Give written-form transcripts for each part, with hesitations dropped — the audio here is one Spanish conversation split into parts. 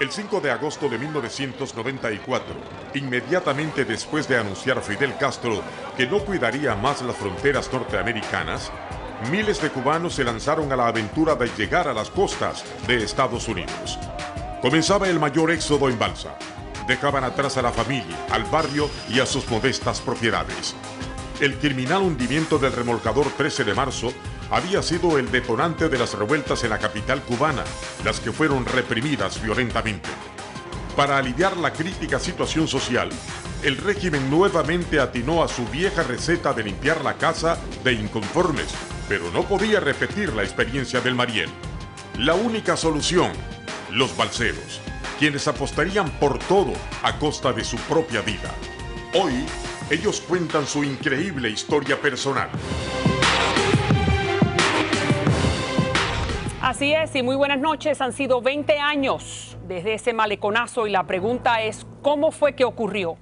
El 5 de agosto de 1994, inmediatamente después de anunciar Fidel Castro que no cuidaría más las fronteras norteamericanas, miles de cubanos se lanzaron a la aventura de llegar a las costas de Estados Unidos. Comenzaba el mayor éxodo en balsa. Dejaban atrás a la familia, al barrio y a sus modestas propiedades. El criminal hundimiento del remolcador 13 de marzo había sido el detonante de las revueltas en la capital cubana, las que fueron reprimidas violentamente. Para aliviar la crítica situación social, el régimen nuevamente atinó a su vieja receta de limpiar la casa de inconformes, pero no podía repetir la experiencia del Mariel. La única solución, los balseros, quienes apostarían por todo a costa de su propia vida. Hoy, ellos cuentan su increíble historia personal. Así es, y muy buenas noches. Han sido 20 años desde ese maleconazo y la pregunta es, ¿cómo fue que ocurrió?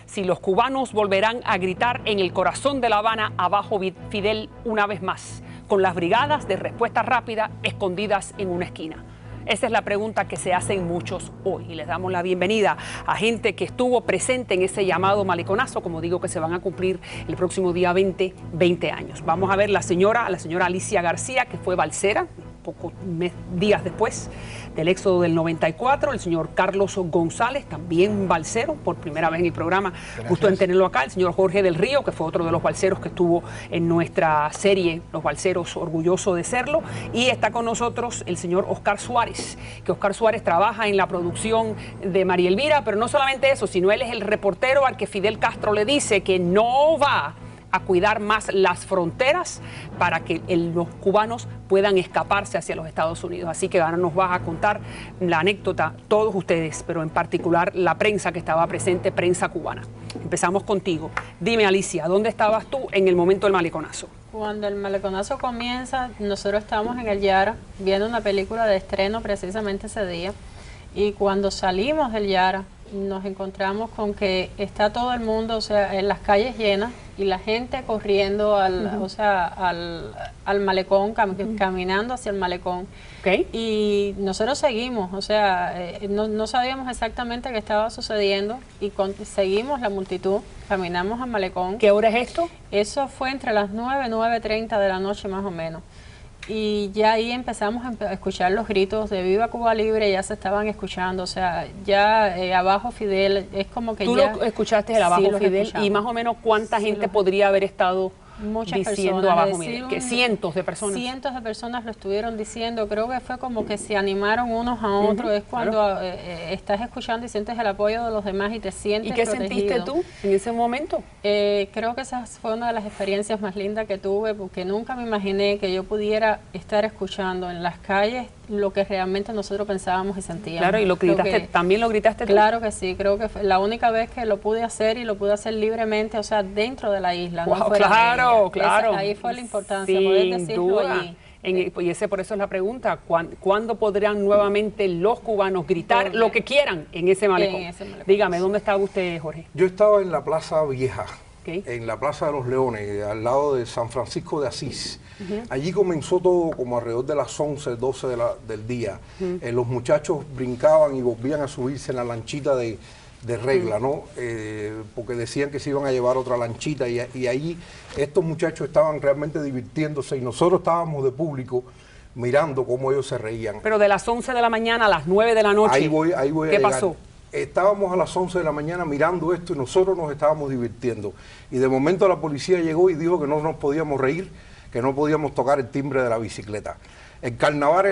Si los cubanos volverán a gritar en el corazón de La Habana, abajo Fidel una vez más, con las brigadas de respuesta rápida escondidas en una esquina. Esa es la pregunta que se hacen muchos hoy y les damos la bienvenida a gente que estuvo presente en ese llamado maleconazo, como digo, que se van a cumplir el próximo día 20 años. Vamos a ver a la señora Alicia García, que fue balsera, pocos días después del éxodo del 94, el señor Carlos González, también balsero, por primera vez en el programa. Gracias. Gusto en tenerlo acá, el señor Jorge del Río, que fue otro de los balseros que estuvo en nuestra serie Los Balseros, orgulloso de serlo, y está con nosotros el señor Oscar Suárez, que Oscar Suárez trabaja en la producción de María Elvira, pero no solamente eso, sino él es el reportero al que Fidel Castro le dice que no va a cuidar más las fronteras para que los cubanos puedan escaparse hacia los Estados Unidos. Así que ahora nos vas a contar la anécdota, todos ustedes, pero en particular la prensa que estaba presente, prensa cubana. Empezamos contigo. Dime, Alicia, ¿dónde estabas tú en el momento del maleconazo? Cuando el maleconazo comienza, nosotros estábamos en el Yara viendo una película de estreno precisamente ese día, y cuando salimos del Yara nos encontramos con que está todo el mundo, o sea, en las calles llenas y la gente corriendo al malecón, caminando hacia el malecón. Okay. Y nosotros seguimos, o sea, no sabíamos exactamente qué estaba sucediendo y seguimos la multitud, caminamos al malecón. ¿Qué hora es esto? Eso fue entre las 9:30 de la noche más o menos. Y ya ahí empezamos a escuchar los gritos de Viva Cuba Libre, ya se estaban escuchando, o sea, ya abajo Fidel, es como que ¿Tú ya... lo escuchaste el abajo Fidel? ¿Y más o menos cuánta gente podría haber estado diciendo abajo Fidel? Que cientos de personas. Cientos de personas lo estuvieron diciendo, creo que fue como que se animaron unos a otros, es cuando estás escuchando y sientes el apoyo de los demás y te sientes protegido. ¿Y qué protegido. sentiste tú en ese momento? Creo que esa fue una de las experiencias más lindas que tuve, porque nunca me imaginé que yo pudiera estar escuchando en las calles lo que realmente nosotros pensábamos y sentíamos. Claro, y lo gritaste, ¿también lo gritaste tú? Claro que sí, creo que fue la única vez que lo pude hacer y lo pude hacer libremente, o sea, dentro de la isla. Wow, no fuera claro, claro. Ahí fue la importancia, poder decirlo duda. allí. Y por eso es la pregunta, ¿cuándo podrán nuevamente los cubanos gritar lo que quieran en ese malecón? Dígame, ¿dónde estaba usted, Jorge? Yo estaba en la Plaza Vieja, okay, en la Plaza de los Leones, al lado de San Francisco de Asís. Allí comenzó todo como alrededor de las 11, 12 del día. Los muchachos brincaban y volvían a subirse en la lanchita de regla, ¿no? Porque decían que se iban a llevar otra lanchita y ahí estos muchachos estaban realmente divirtiéndose y nosotros estábamos de público mirando cómo ellos se reían. Pero de las 11 de la mañana a las 9 de la noche, ahí voy ¿qué pasó? Estábamos a las 11 de la mañana mirando esto y nosotros nos estábamos divirtiendo. Y de momento la policía llegó y dijo que no nos podíamos reír, que no podíamos tocar el timbre de la bicicleta. El carnaval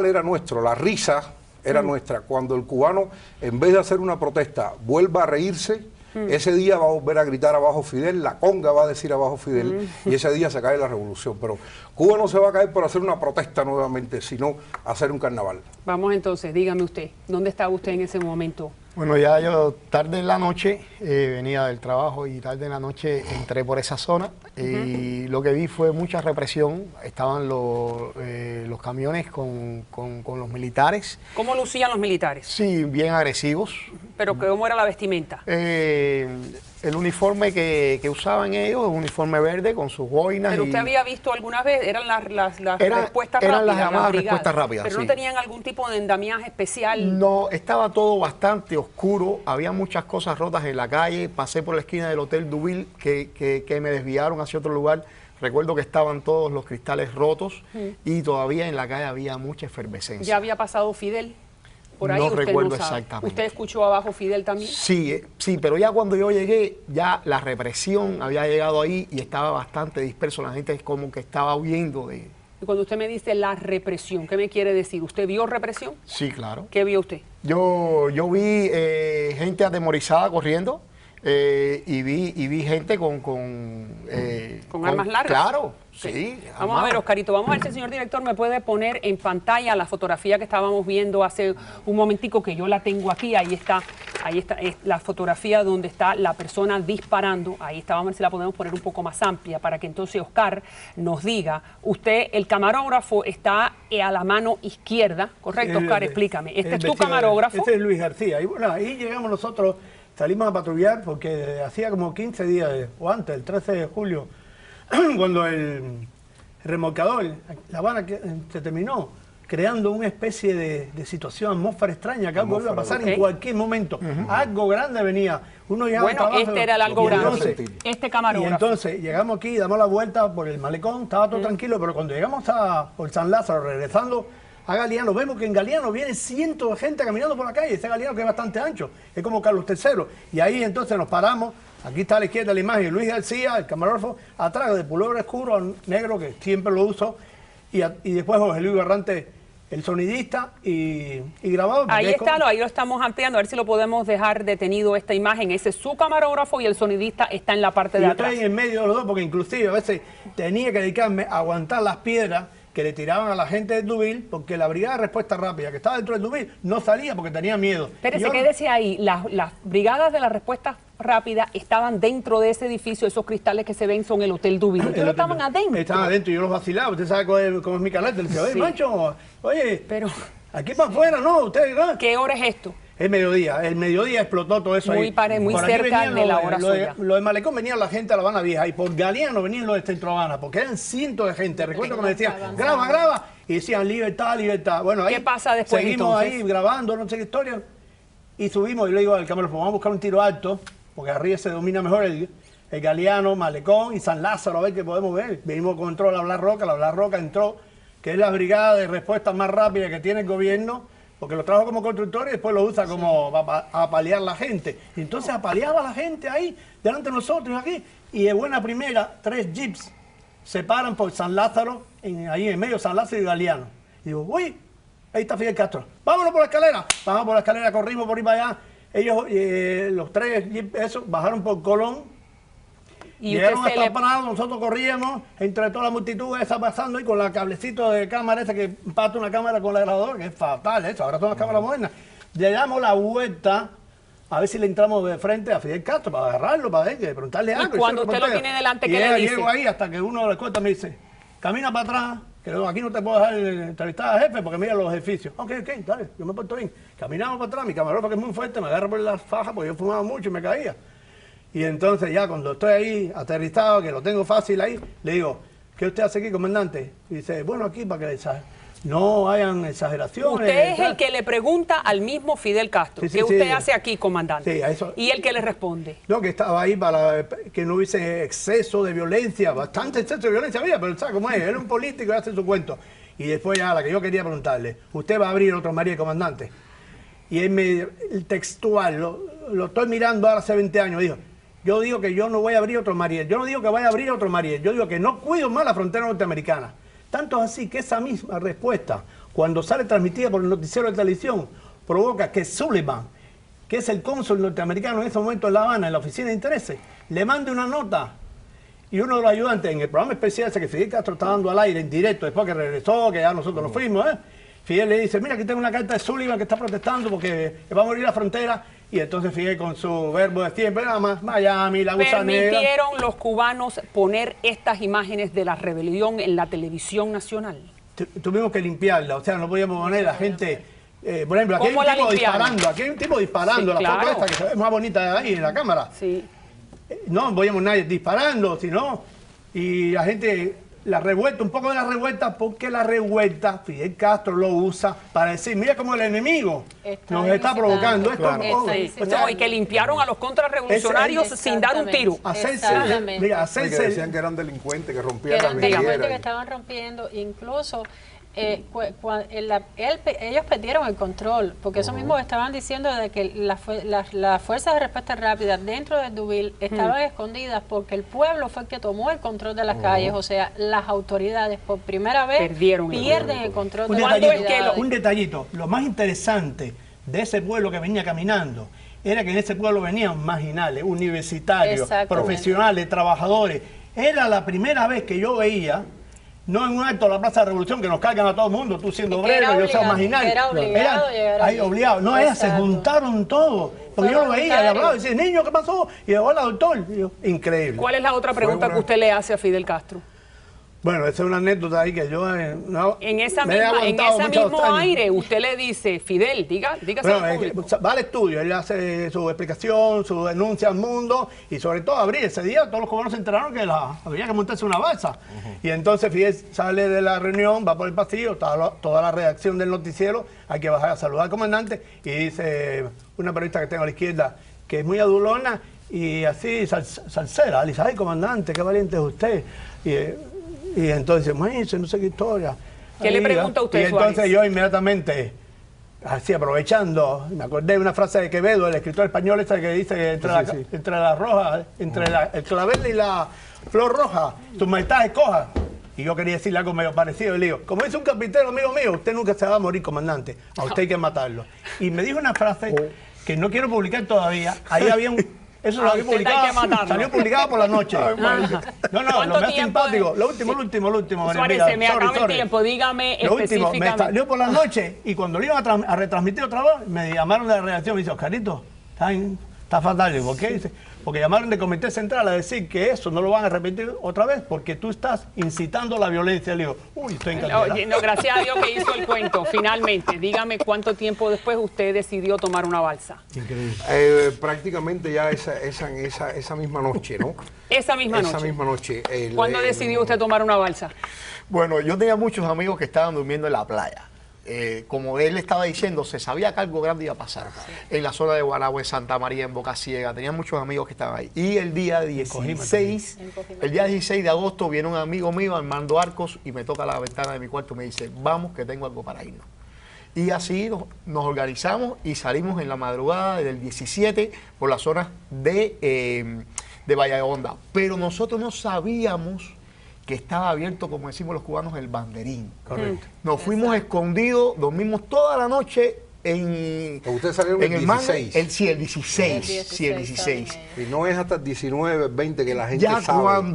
era nuestro, la risa era nuestra. Cuando el cubano, en vez de hacer una protesta, vuelva a reírse, ese día va a volver a gritar abajo Fidel, la conga va a decir abajo Fidel, y ese día se cae la revolución. Pero Cuba no se va a caer por hacer una protesta nuevamente, sino hacer un carnaval. Vamos entonces, dígame usted, ¿dónde estaba usted en ese momento? Bueno, ya yo tarde en la noche venía del trabajo y tarde en la noche entré por esa zona y lo que vi fue mucha represión. Estaban los camiones con los militares. ¿Cómo lucían los militares? Sí, bien agresivos. ¿Pero cómo era la vestimenta? el uniforme que usaban ellos, un uniforme verde con sus boinas. ¿Pero usted había visto alguna vez? ¿Eran las respuestas rápidas? Eran las llamadas respuestas rápidas, ¿Pero sí. no tenían algún tipo de endamiaje especial? No, estaba todo bastante oscuro, había muchas cosas rotas en la calle, pasé por la esquina del Hotel Duville que me desviaron hacia otro lugar. Recuerdo que estaban todos los cristales rotos y todavía en la calle había mucha efervescencia. ¿Ya había pasado Fidel? Por ahí no usted recuerdo no sabe. exactamente. ¿Usted escuchó abajo Fidel también? Sí, sí, pero ya cuando yo llegué, ya la represión había llegado ahí y estaba bastante disperso. La gente como que estaba huyendo de... Y cuando usted me dice la represión, ¿qué me quiere decir? ¿Usted vio represión? Sí, claro. ¿Qué vio usted? Yo vi gente atemorizada corriendo y vi gente con armas largas. Claro, Sí. sí. Vamos a ver, Oscarito, vamos a ver si el señor director me puede poner en pantalla la fotografía que estábamos viendo hace un momentico, que yo la tengo aquí. Ahí está, es la fotografía donde está la persona disparando. Ahí está, vamos a ver si la podemos poner un poco más amplia para que entonces Oscar nos diga. Usted, el camarógrafo está a la mano izquierda, ¿correcto, Oscar? Explícame. Este es tu camarógrafo. Este es Luis García. Y bueno, ahí llegamos nosotros, salimos a patrullar porque hacía como 15 días, o antes, el 13 de julio, cuando el remolcador, La Habana, se terminó creando una especie de situación, atmósfera extraña, que algo iba a pasar en cualquier momento. Algo grande venía. Uno llegaba Bueno, este era el algo grande. Este camarógrafo. Y entonces llegamos aquí, damos la vuelta por el malecón, estaba todo tranquilo, pero cuando llegamos por San Lázaro, regresando a Galeano, vemos que en Galeano viene cientos de gente caminando por la calle. Ese Galeano que es bastante ancho, es como Carlos III. Y ahí entonces nos paramos. Aquí está a la izquierda la imagen, Luis García, el camarógrafo, atrás de pullover oscuro, negro, que siempre lo uso, y después José Luis Garrante, el sonidista y grabador. Ahí está, ahí lo estamos ampliando, a ver si lo podemos dejar detenido esta imagen. Ese es su camarógrafo y el sonidista está en la parte de atrás. Yo estoy en medio de los dos porque inclusive a veces tenía que dedicarme a aguantar las piedras que le tiraban a la gente del Duville, porque la brigada de respuesta rápida que estaba dentro del Duville no salía porque tenía miedo. Espérese, quédese ahí. Las brigadas de la respuesta rápida estaban dentro de ese edificio. Esos cristales que se ven son el Hotel Duville. Ustedes estaban adentro. Estaban adentro y yo los vacilaba. Usted sabe cómo es mi carácter. Le decía, oye, macho, oye, pero aquí para afuera, no, usted, ¿no? ¿Qué hora es esto? El mediodía explotó todo eso muy ahí. Muy cerca de la hora suya. Lo de Malecón venía la gente a La Habana Vieja y por Galeano venían los de Centro Habana, porque eran cientos de gente. Recuerdo que me decían, graba, y decían libertad, libertad. Bueno, ahí ¿qué pasa después? Seguimos entonces ahí grabando, no sé qué historia, y subimos y le digo al camarógrafo, vamos a buscar un tiro alto, porque arriba se domina mejor el Galeano, Malecón y San Lázaro, a ver qué podemos ver. Venimos con control a la Blas Roca entró, que es la brigada de respuesta más rápida que tiene el gobierno, porque lo trajo como constructor y después lo usa como a apalear la gente. Y entonces apaleaba a la gente ahí, delante de nosotros aquí. Y de buena primera, 3 jeeps se paran por San Lázaro, ahí en medio, San Lázaro y Galeano. Y digo, uy, ahí está Fidel Castro. Vámonos por la escalera. Bajamos por la escalera, corrimos por ahí para allá. Ellos, los 3 jeeps, bajaron por Colón. Y llegaron hasta Prado, nosotros corríamos entre toda la multitud esa pasando y con la cablecito de cámara esa que empata una cámara con la grabadora, que es fatal eso, ahora son las cámaras modernas. Le damos la vuelta a ver si le entramos de frente a Fidel Castro para agarrarlo, para preguntarle algo. Y cuando usted lo tiene delante, ¿qué le dice? Llego ahí hasta que uno de las cuentas me dice, camina para atrás, que aquí no te puedo dejar entrevistar al jefe porque mira los edificios. Ok, dale, yo me porto bien. Caminamos para atrás, mi camarógrafo que es muy fuerte, me agarra por las fajas porque yo fumaba mucho y me caía. Y entonces ya cuando estoy ahí aterrizado, que lo tengo fácil ahí, le digo, ¿qué usted hace aquí, comandante? Y dice, bueno, aquí para que no hayan exageraciones. Usted es el que le pregunta al mismo Fidel Castro, ¿qué usted hace aquí, comandante? Sí, a eso. Y el que le responde. No, que estaba ahí para que no hubiese exceso de violencia, bastante exceso de violencia había, pero ¿sabe cómo es? Él es un político y hace su cuento. Y después ya la que yo quería preguntarle, ¿usted va a abrir otro María, comandante? Y él el textual, lo estoy mirando ahora hace 20 años, dijo, yo digo que yo no voy a abrir otro Mariel. Yo no digo que vaya a abrir otro Mariel. Yo digo que no cuido más la frontera norteamericana. Tanto es así que esa misma respuesta, cuando sale transmitida por el noticiero de televisión, provoca que Sullivan, que es el cónsul norteamericano en ese momento en La Habana, en la oficina de intereses, le mande una nota. Y uno de los ayudantes en el programa especial ese que Fidel Castro está dando al aire en directo, después que regresó, que ya nosotros nos fuimos, Fidel le dice, mira, aquí tengo una carta de Sullivan que está protestando porque va a morir la frontera. Y entonces Fidel con su verbo de siempre, nada más, Miami, la gusanera. ¿Permitieron los cubanos poner estas imágenes de la rebelión en la televisión nacional? Tuvimos que limpiarla, o sea, no podíamos poner a gente... por ejemplo, aquí hay un tipo disparando, la foto esta que se ve más bonita ahí en la cámara. Sí. no veíamos nadie disparando, sino, y la gente, la revuelta, un poco de la revuelta, porque la revuelta Fidel Castro lo usa para decir, mira cómo el enemigo nos está provocando. Claro. No, y que limpiaron a los contrarrevolucionarios sin dar un tiro. Que decían que eran delincuentes, que rompían las vidrieras. Que estaban rompiendo, incluso ellos perdieron el control, porque eso mismo estaban diciendo de que las fuerzas de respuesta rápida dentro de Deauville estaban escondidas porque el pueblo fue el que tomó el control de las calles, o sea, las autoridades por primera vez pierden el control de las autoridades. Un detallito, lo más interesante de ese pueblo que venía caminando era que en ese pueblo venían marginales, universitarios, profesionales, trabajadores. Era la primera vez que yo veía, no en un acto de la Plaza de la Revolución que nos cargan a todo el mundo, tú siendo obrero, yo soy marginal. Era obligado llegar ahí. Obligado. No, se juntaron todos. Porque yo lo veía y hablaba y decía, niño, ¿qué pasó? Y hola, doctor. Y yo, increíble. ¿Cuál es la otra pregunta que usted le hace a Fidel Castro? Bueno, esa es una anécdota ahí que yo en ese mismo aire usted le dice, Fidel, dígase al público. Va al estudio, él hace su explicación, su denuncia al mundo y sobre todo abril. Ese día todos los cubanos se enteraron que había que montarse una balsa. Y entonces Fidel sale de la reunión, va por el pasillo, está toda la redacción del noticiero, hay que bajar a saludar al comandante y dice una periodista que tengo a la izquierda, que es muy adulona y así salsera. Le dice, ay, comandante, qué valiente es usted. Y entonces, no sé qué historia. ¿Qué le pregunta a usted, Y entonces yo inmediatamente, así aprovechando, me acordé de una frase de Quevedo, el escritor español ese que dice que entre la roja, el clavel y la flor roja, tu majestad escoja. Y yo quería decirle algo medio parecido. Y le digo, como dice un carpintero amigo mío, usted nunca se va a morir, comandante. A usted hay que matarlo. Y me dijo una frase que no quiero publicar todavía. Ahí había eso lo había publicado, salió publicado por la noche. No, lo más simpático. Lo último. Suárez, se me acaba el tiempo, dígame específicamente. Me salió por la noche y cuando lo iban a retransmitir otra vez, me llamaron de la redacción y me dice, Oscarito, está fatal. ¿Por qué? Dice, porque llamaron del Comité Central a decir que eso no lo van a repetir otra vez porque tú estás incitando la violencia. Le digo, estoy encantado. No, gracias a Dios que hizo el cuento, finalmente. Dígame cuánto tiempo después usted decidió tomar una balsa. Increíble. Prácticamente ya esa misma noche, ¿no? Esa misma noche. ¿Cuándo decidió usted tomar una balsa? Bueno, yo tenía muchos amigos que estaban durmiendo en la playa. Como él estaba diciendo, se sabía que algo grande iba a pasar en la zona de Guanagua, en Santa María, en Boca Ciega. Tenía muchos amigos que estaban ahí. Y el día 16 de agosto viene un amigo mío, Armando Arcos, y me toca la ventana de mi cuarto y me dice, vamos que tengo algo para irnos. Y así nos organizamos y salimos en la madrugada del 17 por la zona de Vallahonda. Pero nosotros no sabíamos que estaba abierto, como decimos los cubanos, el banderín. Correcto. Nos fuimos escondidos, dormimos toda la noche en ¿Ustedes salieron el 16? El 16. Y no es hasta el 19, el 20 que la gente ya sabe.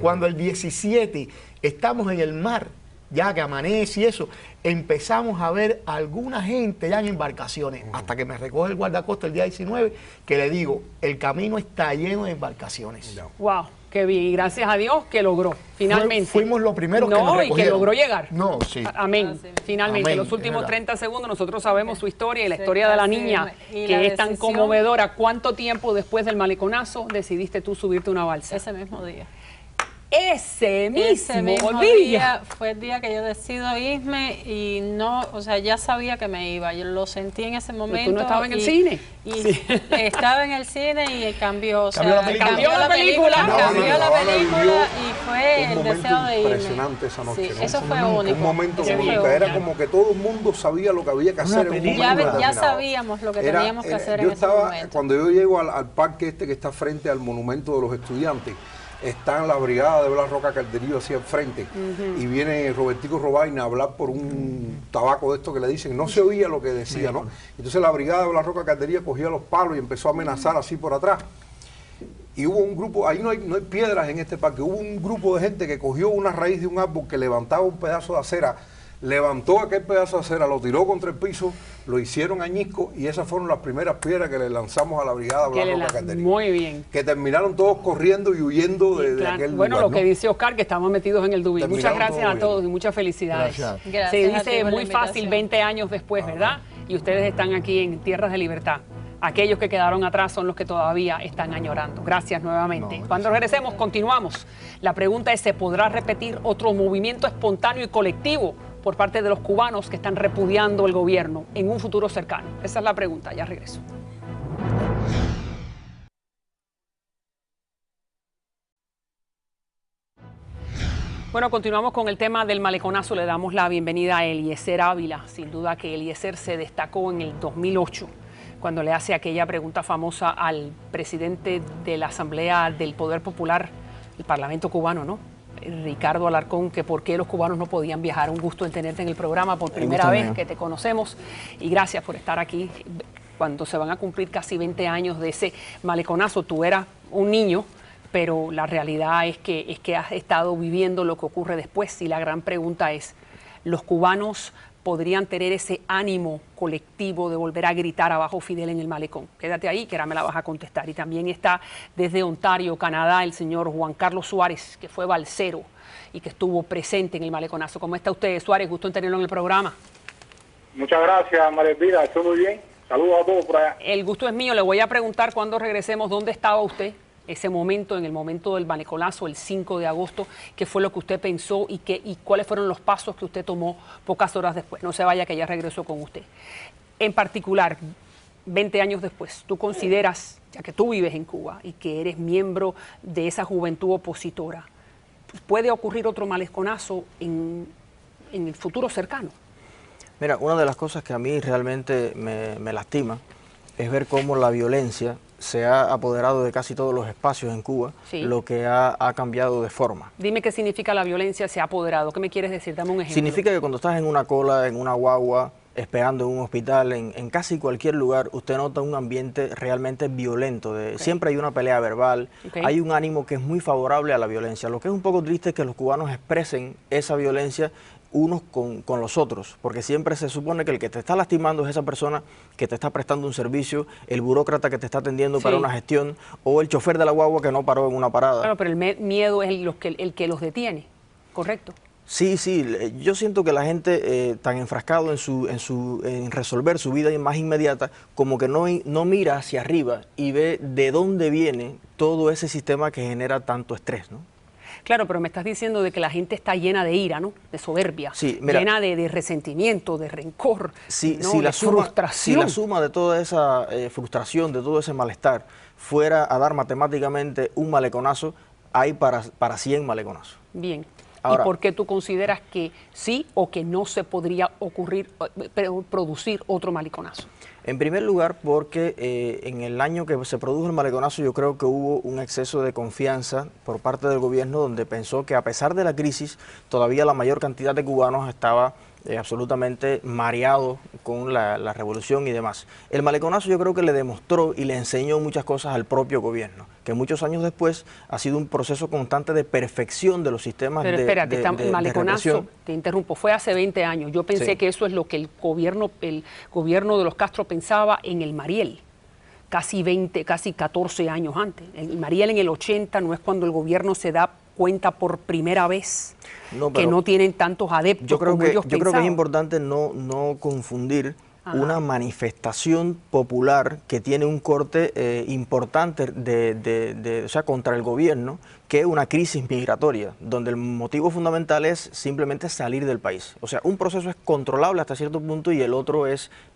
Cuando el 17 estamos en el mar, ya que amanece y eso, empezamos a ver a alguna gente ya en embarcaciones, hasta que me recoge el guardacosta el día 19, que le digo, el camino está lleno de embarcaciones. Wow. Qué bien, y gracias a Dios que logró, finalmente. Fuimos los primeros que nos recogieron. Y que logró llegar. Amén. Finalmente, en los últimos 30 segundos nosotros sabemos su historia y la historia de la niña, que es tan conmovedora. ¿Cuánto tiempo después del maleconazo decidiste tú subirte a una balsa? Ese mismo día. Ese mismo día fue el día que yo decido irme y no, o sea, ya sabía que me iba. Yo lo sentí en ese momento. ¿Pero tú no estabas en el cine? Estaba en el cine y cambió la película y fue el deseo de irme. Impresionante esa noche. Sí, eso fue único. Un momento único. Era como que todo el mundo sabía lo que había que hacer en un momento ya sabíamos lo que teníamos que hacer en ese momento. Cuando yo llego al parque que está frente al monumento de los estudiantes, están la brigada de Blas Roca Calderillo hacia el frente y viene Robertico Robaina a hablar por un tabaco de esto que le dicen, no se oía lo que decía, ¿no? Entonces la brigada de Blas Roca Calderillo cogía los palos y empezó a amenazar así por atrás. Y hubo un grupo, ahí no hay piedras en este parque, hubo un grupo de gente que cogió una raíz de un árbol que levantaba un pedazo de acera, levantó aquel pedazo de acera, lo tiró contra el piso, lo hicieron añicos y esas fueron las primeras piedras que le lanzamos a la brigada Blas Roca Calderillo. Muy bien. Que terminaron todos corriendo y huyendo de aquel lugar. Bueno, lo que dice Oscar, que estamos metidos en el Deauville. Muchas gracias a todos y muchas felicidades. Gracias. Se dice muy fácil 20 años después, ¿verdad? Y ustedes están aquí en Tierras de Libertad. Aquellos que quedaron atrás son los que todavía están añorando. Gracias nuevamente. Cuando regresemos, continuamos. La pregunta es, ¿se podrá repetir otro movimiento espontáneo y colectivo por parte de los cubanos que están repudiando el gobierno en un futuro cercano? Esa es la pregunta. Ya regreso. Bueno, continuamos con el tema del maleconazo. Le damos la bienvenida a Eliezer Ávila. Sin duda que Eliezer se destacó en el 2008, cuando le hace aquella pregunta famosa al presidente de la Asamblea del Poder Popular, el Parlamento cubano, ¿no? Ricardo Alarcón, que por qué los cubanos no podían viajar. Un gusto en tenerte en el programa por primera vez que te conocemos. Y gracias por estar aquí cuando se van a cumplir casi 20 años de ese maleconazo. Tú eras un niño, pero la realidad es que has estado viviendo lo que ocurre después. Y la gran pregunta es, ¿los cubanos podrían tener ese ánimo colectivo de volver a gritar abajo Fidel en el malecón? Quédate ahí, que ahora me la vas a contestar. Y también está desde Ontario, Canadá, el señor Juan Carlos Suárez, que fue balsero y que estuvo presente en el maleconazo. ¿Cómo está usted, Suárez? Gusto en tenerlo en el programa. Muchas gracias, María Elvira. Estoy muy bien. Saludos a todos por allá. El gusto es mío. Le voy a preguntar cuando regresemos, ¿dónde estaba usted ese momento, en el momento del maleconazo, el 5 de agosto? ¿Qué fue lo que usted pensó y cuáles fueron los pasos que usted tomó pocas horas después? No se vaya, que ya regresó con usted. En particular, 20 años después, ¿tú consideras, ya que tú vives en Cuba y que eres miembro de esa juventud opositora, puede ocurrir otro maleconazo en el futuro cercano? Mira, una de las cosas que a mí realmente me lastima es ver cómo la violencia se ha apoderado de casi todos los espacios en Cuba, sí, lo que ha cambiado de forma. Dime qué significa la violencia se ha apoderado. ¿Qué me quieres decir? Dame un ejemplo. Significa que cuando estás en una cola, en una guagua, esperando en un hospital, en casi cualquier lugar, usted nota un ambiente realmente violento. Siempre hay una pelea verbal, hay un ánimo que es muy favorable a la violencia. Lo que es un poco triste es que los cubanos expresen esa violencia unos con los otros, porque siempre se supone que el que te está lastimando es esa persona que te está prestando un servicio, el burócrata que te está atendiendo para una gestión, o el chofer de la guagua que no paró en una parada. Claro, pero el miedo es el que los detiene, ¿correcto? Sí, yo siento que la gente tan enfrascado en resolver su vida más inmediata, como que no mira hacia arriba y ve de dónde viene todo ese sistema que genera tanto estrés, ¿no? Claro, pero me estás diciendo de que la gente está llena de ira, ¿no? De soberbia, sí, mira, llena de resentimiento, de rencor, sí, ¿no? Si frustración. Si la suma de toda esa frustración, de todo ese malestar, fuera a dar matemáticamente un maleconazo, hay para 100 maleconazos. Bien. Ahora, ¿y por qué tú consideras que sí o que no se podría producir otro maleconazo? En primer lugar, porque en el año que se produjo el maleconazo yo creo que hubo un exceso de confianza por parte del gobierno, donde pensó que a pesar de la crisis todavía la mayor cantidad de cubanos estaba absolutamente mareado con la revolución y demás. El maleconazo yo creo que le demostró y le enseñó muchas cosas al propio gobierno, que muchos años después ha sido un proceso constante de perfección de los sistemas. Pero espérate, el maleconazo, te interrumpo, fue hace 20 años. Yo pensé que eso es lo que el gobierno de los Castro pensaba en el Mariel, casi 14 años antes. El Mariel en el 80 no es cuando el gobierno se da cuenta por primera vez que no tienen tantos adeptos como ellos pensaban. Yo creo que es importante no confundir una manifestación popular que tiene un corte importante o sea, contra el gobierno, que es una crisis migratoria, donde el motivo fundamental es simplemente salir del país. O sea, un proceso es controlable hasta cierto punto y el otro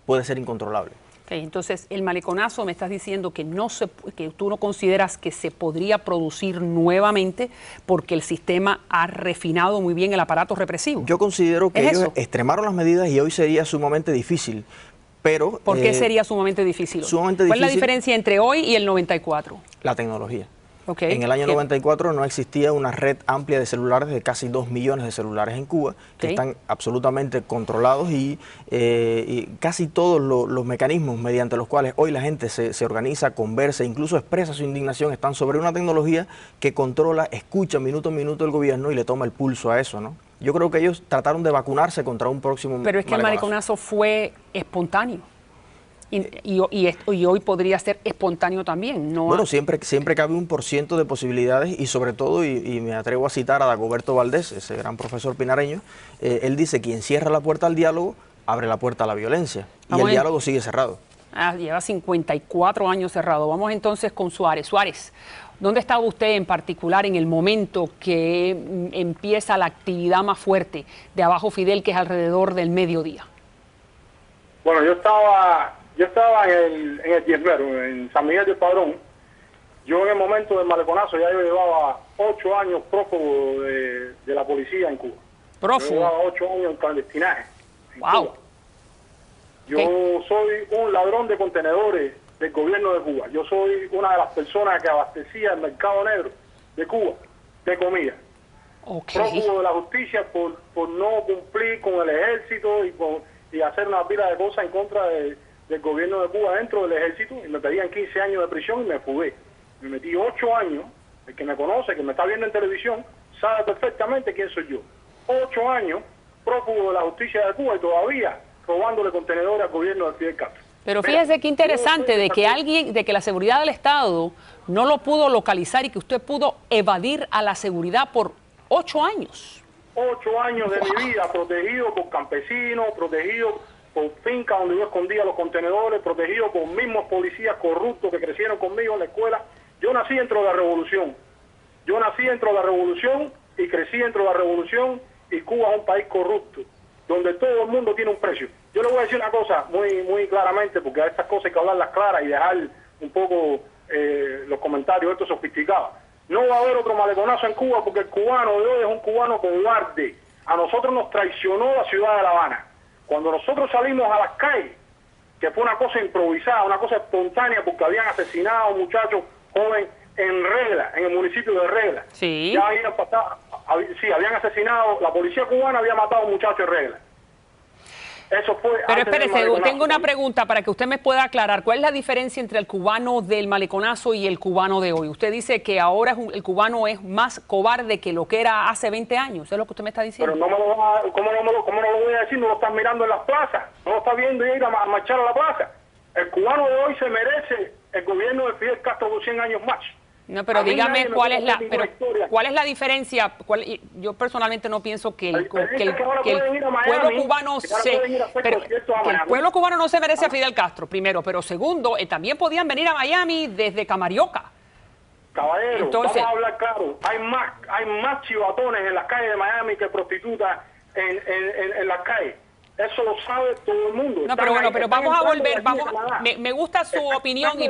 puede ser incontrolable. Okay, entonces, el maleconazo, me estás diciendo que que tú no consideras que se podría producir nuevamente porque el sistema ha refinado muy bien el aparato represivo. Yo considero que ellos extremaron las medidas y hoy sería sumamente difícil, pero... ¿Por qué sería sumamente difícil? ¿Cuál es la diferencia entre hoy y el 94? La tecnología. Okay. En el año 94 no existía una red amplia de celulares, de casi 2 millones de celulares en Cuba, que están absolutamente controlados y casi todos los mecanismos mediante los cuales hoy la gente se organiza, conversa, incluso expresa su indignación, están sobre una tecnología que controla, escucha minuto a minuto el gobierno y le toma el pulso a eso, ¿no? Yo creo que ellos trataron de vacunarse contra un próximo Pero es que el maleconazo fue espontáneo. Y hoy podría ser espontáneo también, ¿no? Bueno, siempre cabe un % de posibilidades y sobre todo, y me atrevo a citar a Dagoberto Valdés, ese gran profesor pinareño, él dice: quien cierra la puerta al diálogo, abre la puerta a la violencia, y el diálogo sigue cerrado. Lleva 54 años cerrado. Vamos entonces con Suárez. Suárez, ¿dónde estaba usted en particular en el momento que empieza la actividad más fuerte de Abajo Fidel, que es alrededor del mediodía? Bueno, yo estaba en el Diezmero, en San Miguel del Padrón. Yo en el momento del maleconazo ya yo llevaba 8 años prófugo de la policía en Cuba. ¿Prófugo? Yo llevaba 8 años en clandestinaje. ¡Wow! Yo soy un ladrón de contenedores del gobierno de Cuba. Yo soy una de las personas que abastecía el mercado negro de Cuba de comida. Prófugo de la justicia por no cumplir con el ejército y hacer una pila de cosas en contra del gobierno de Cuba dentro del ejército, y me pedían 15 años de prisión y me fugué. Me metí 8 años. El que me conoce, que me está viendo en televisión, sabe perfectamente quién soy yo. 8 años prófugo de la justicia de Cuba y todavía robándole contenedores al gobierno de Fidel Castro. Pero fíjese qué interesante de que la seguridad del Estado no lo pudo localizar y que usted pudo evadir a la seguridad por 8 años. 8 años de mi vida protegido por campesinos, protegido por fincas donde yo escondía los contenedores, protegido por mismos policías corruptos que crecieron conmigo en la escuela. Yo nací dentro de la revolución. Yo nací dentro de la revolución y crecí dentro de la revolución, y Cuba es un país corrupto, donde todo el mundo tiene un precio. Yo le voy a decir una cosa muy claramente, porque a estas cosas hay que hablarlas claras y dejar un poco los comentarios estos sofisticados. No va a haber otro maleconazo en Cuba, porque el cubano de hoy es un cubano cobarde. A nosotros nos traicionó la ciudad de La Habana. Cuando nosotros salimos a las calles, que fue una cosa improvisada, una cosa espontánea, porque habían asesinado a un muchacho joven en Regla, en el municipio de Regla. Sí. Ya habían pasado, sí, habían asesinado, la policía cubana había matado a un muchacho en Regla. Eso fue. Pero espérese, tengo una pregunta para que usted me pueda aclarar. ¿Cuál es la diferencia entre el cubano del maleconazo y el cubano de hoy? Usted dice que ahora el cubano es más cobarde que lo que era hace 20 años. ¿Es lo que usted me está diciendo? Pero ¿cómo no lo voy a decir? No lo estás mirando en las plazas. No lo estás viendo ir a marchar a la plaza. El cubano de hoy se merece el gobierno de Fidel Castro por 100 años más. No, pero dígame cuál es la diferencia. Yo personalmente no pienso que el pueblo cubano el pueblo cubano no se merece a Fidel Castro, primero, pero segundo, también podían venir a Miami desde Camarioca. Caballero, entonces, vamos a hablar claro. Hay más chivatones en las calles de Miami que prostitutas en las calles. Eso lo sabe todo el mundo. No, pero bueno, pero vamos a volver. Me gusta su opinión y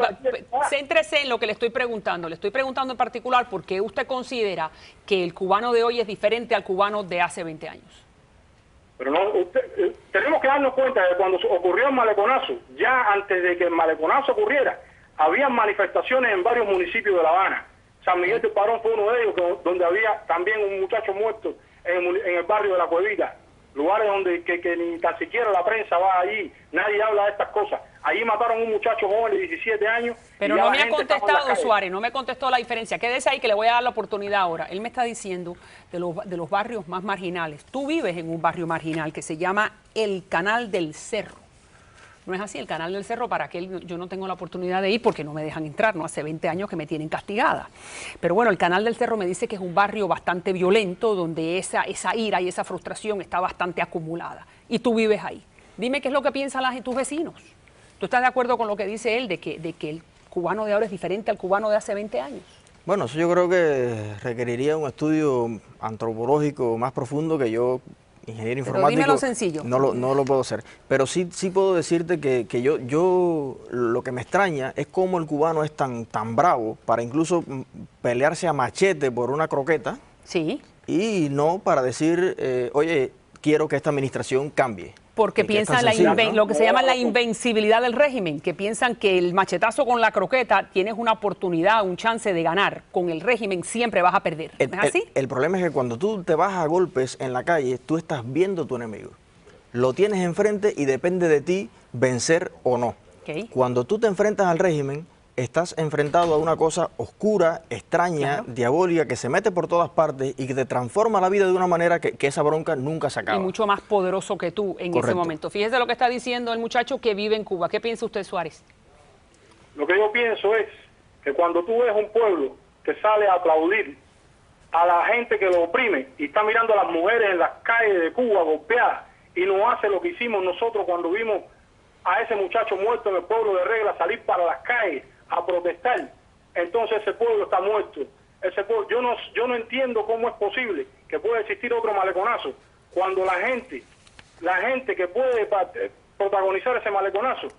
céntrese en lo que le estoy preguntando. Le estoy preguntando en particular por qué usted considera que el cubano de hoy es diferente al cubano de hace 20 años. Pero no, tenemos que darnos cuenta de que cuando ocurrió el maleconazo, ya antes de que el maleconazo ocurriera, había manifestaciones en varios municipios de La Habana. San Miguel del Padrón fue uno de ellos, donde había también un muchacho muerto en el barrio de La Cuevita. Lugares donde que ni tan siquiera la prensa va allí, nadie habla de estas cosas. Allí mataron a un muchacho joven de 17 años. Pero no me ha contestado, Suárez, no me contestó la diferencia. Quédese ahí que le voy a dar la oportunidad ahora. Él me está diciendo de los barrios más marginales. Tú vives en un barrio marginal que se llama el Canal del Cerro. No es así, el Canal del Cerro, para que yo no tengo la oportunidad de ir porque no me dejan entrar, no hace 20 años que me tienen castigada. Pero bueno, el Canal del Cerro me dice que es un barrio bastante violento, donde esa ira y esa frustración está bastante acumulada. Y tú vives ahí. Dime qué es lo que piensan tus vecinos. ¿Tú estás de acuerdo con lo que dice él, de que el cubano de ahora es diferente al cubano de hace 20 años? Bueno, eso yo creo que requeriría un estudio antropológico más profundo que yo, ingeniero informático, dímelo sencillo. No lo puedo hacer. Pero sí puedo decirte que yo lo que me extraña es cómo el cubano es tan bravo para incluso pelearse a machete por una croqueta. Sí. Y no para decir, oye, quiero que esta administración cambie. Porque piensan lo que se llama la invencibilidad del régimen, que piensan que el machetazo con la croqueta tienes una oportunidad, un chance de ganar. Con el régimen siempre vas a perder. ¿No es así? El problema es que cuando tú te vas a golpes en la calle, tú estás viendo a tu enemigo. Lo tienes enfrente y depende de ti vencer o no. Okay. Cuando tú te enfrentas al régimen, estás enfrentado a una cosa oscura, extraña, diabólica, que se mete por todas partes y que te transforma la vida de una manera que esa bronca nunca se acaba. Y mucho más poderoso que tú en ese momento. Fíjese lo que está diciendo el muchacho que vive en Cuba. ¿Qué piensa usted, Suárez? Lo que yo pienso es que cuando tú ves un pueblo que sale a aplaudir a la gente que lo oprime y está mirando a las mujeres en las calles de Cuba golpeadas y no hace lo que hicimos nosotros cuando vimos a ese muchacho muerto en el pueblo de Regla salir para las calles a protestar, entonces ese pueblo está muerto. Ese pueblo, yo no entiendo cómo es posible que pueda existir otro maleconazo cuando la gente que puede protagonizar ese maleconazo,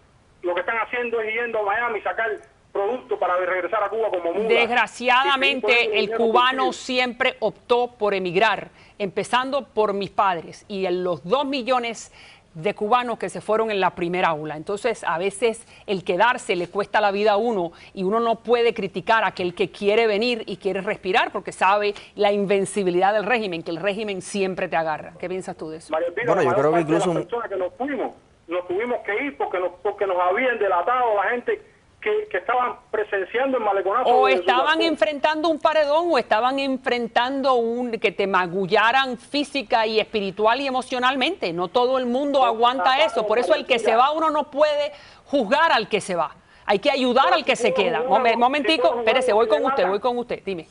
lo que están haciendo es yendo a Miami, sacar productos para regresar a Cuba como mulas. Desgraciadamente, el cubano siempre optó por emigrar, empezando por mis padres y en los 2 millones de cubanos que se fueron en la primera ola. Entonces, a veces el quedarse le cuesta la vida a uno y uno no puede criticar a aquel que quiere venir y quiere respirar porque sabe la invencibilidad del régimen, que el régimen siempre te agarra. ¿Qué piensas tú de eso? María Elvira, bueno, yo creo que incluso las personas que nos tuvimos que ir porque nos habían delatado la gente que estaban presenciando el maleconazo. O estaban enfrentando un paredón, o estaban enfrentando que te magullaran física y espiritual y emocionalmente. No todo el mundo aguanta eso. Por eso el que se va, uno no puede juzgar al que se va. Hay que ayudar al que se queda. Momentico, espérese, voy con usted, dime.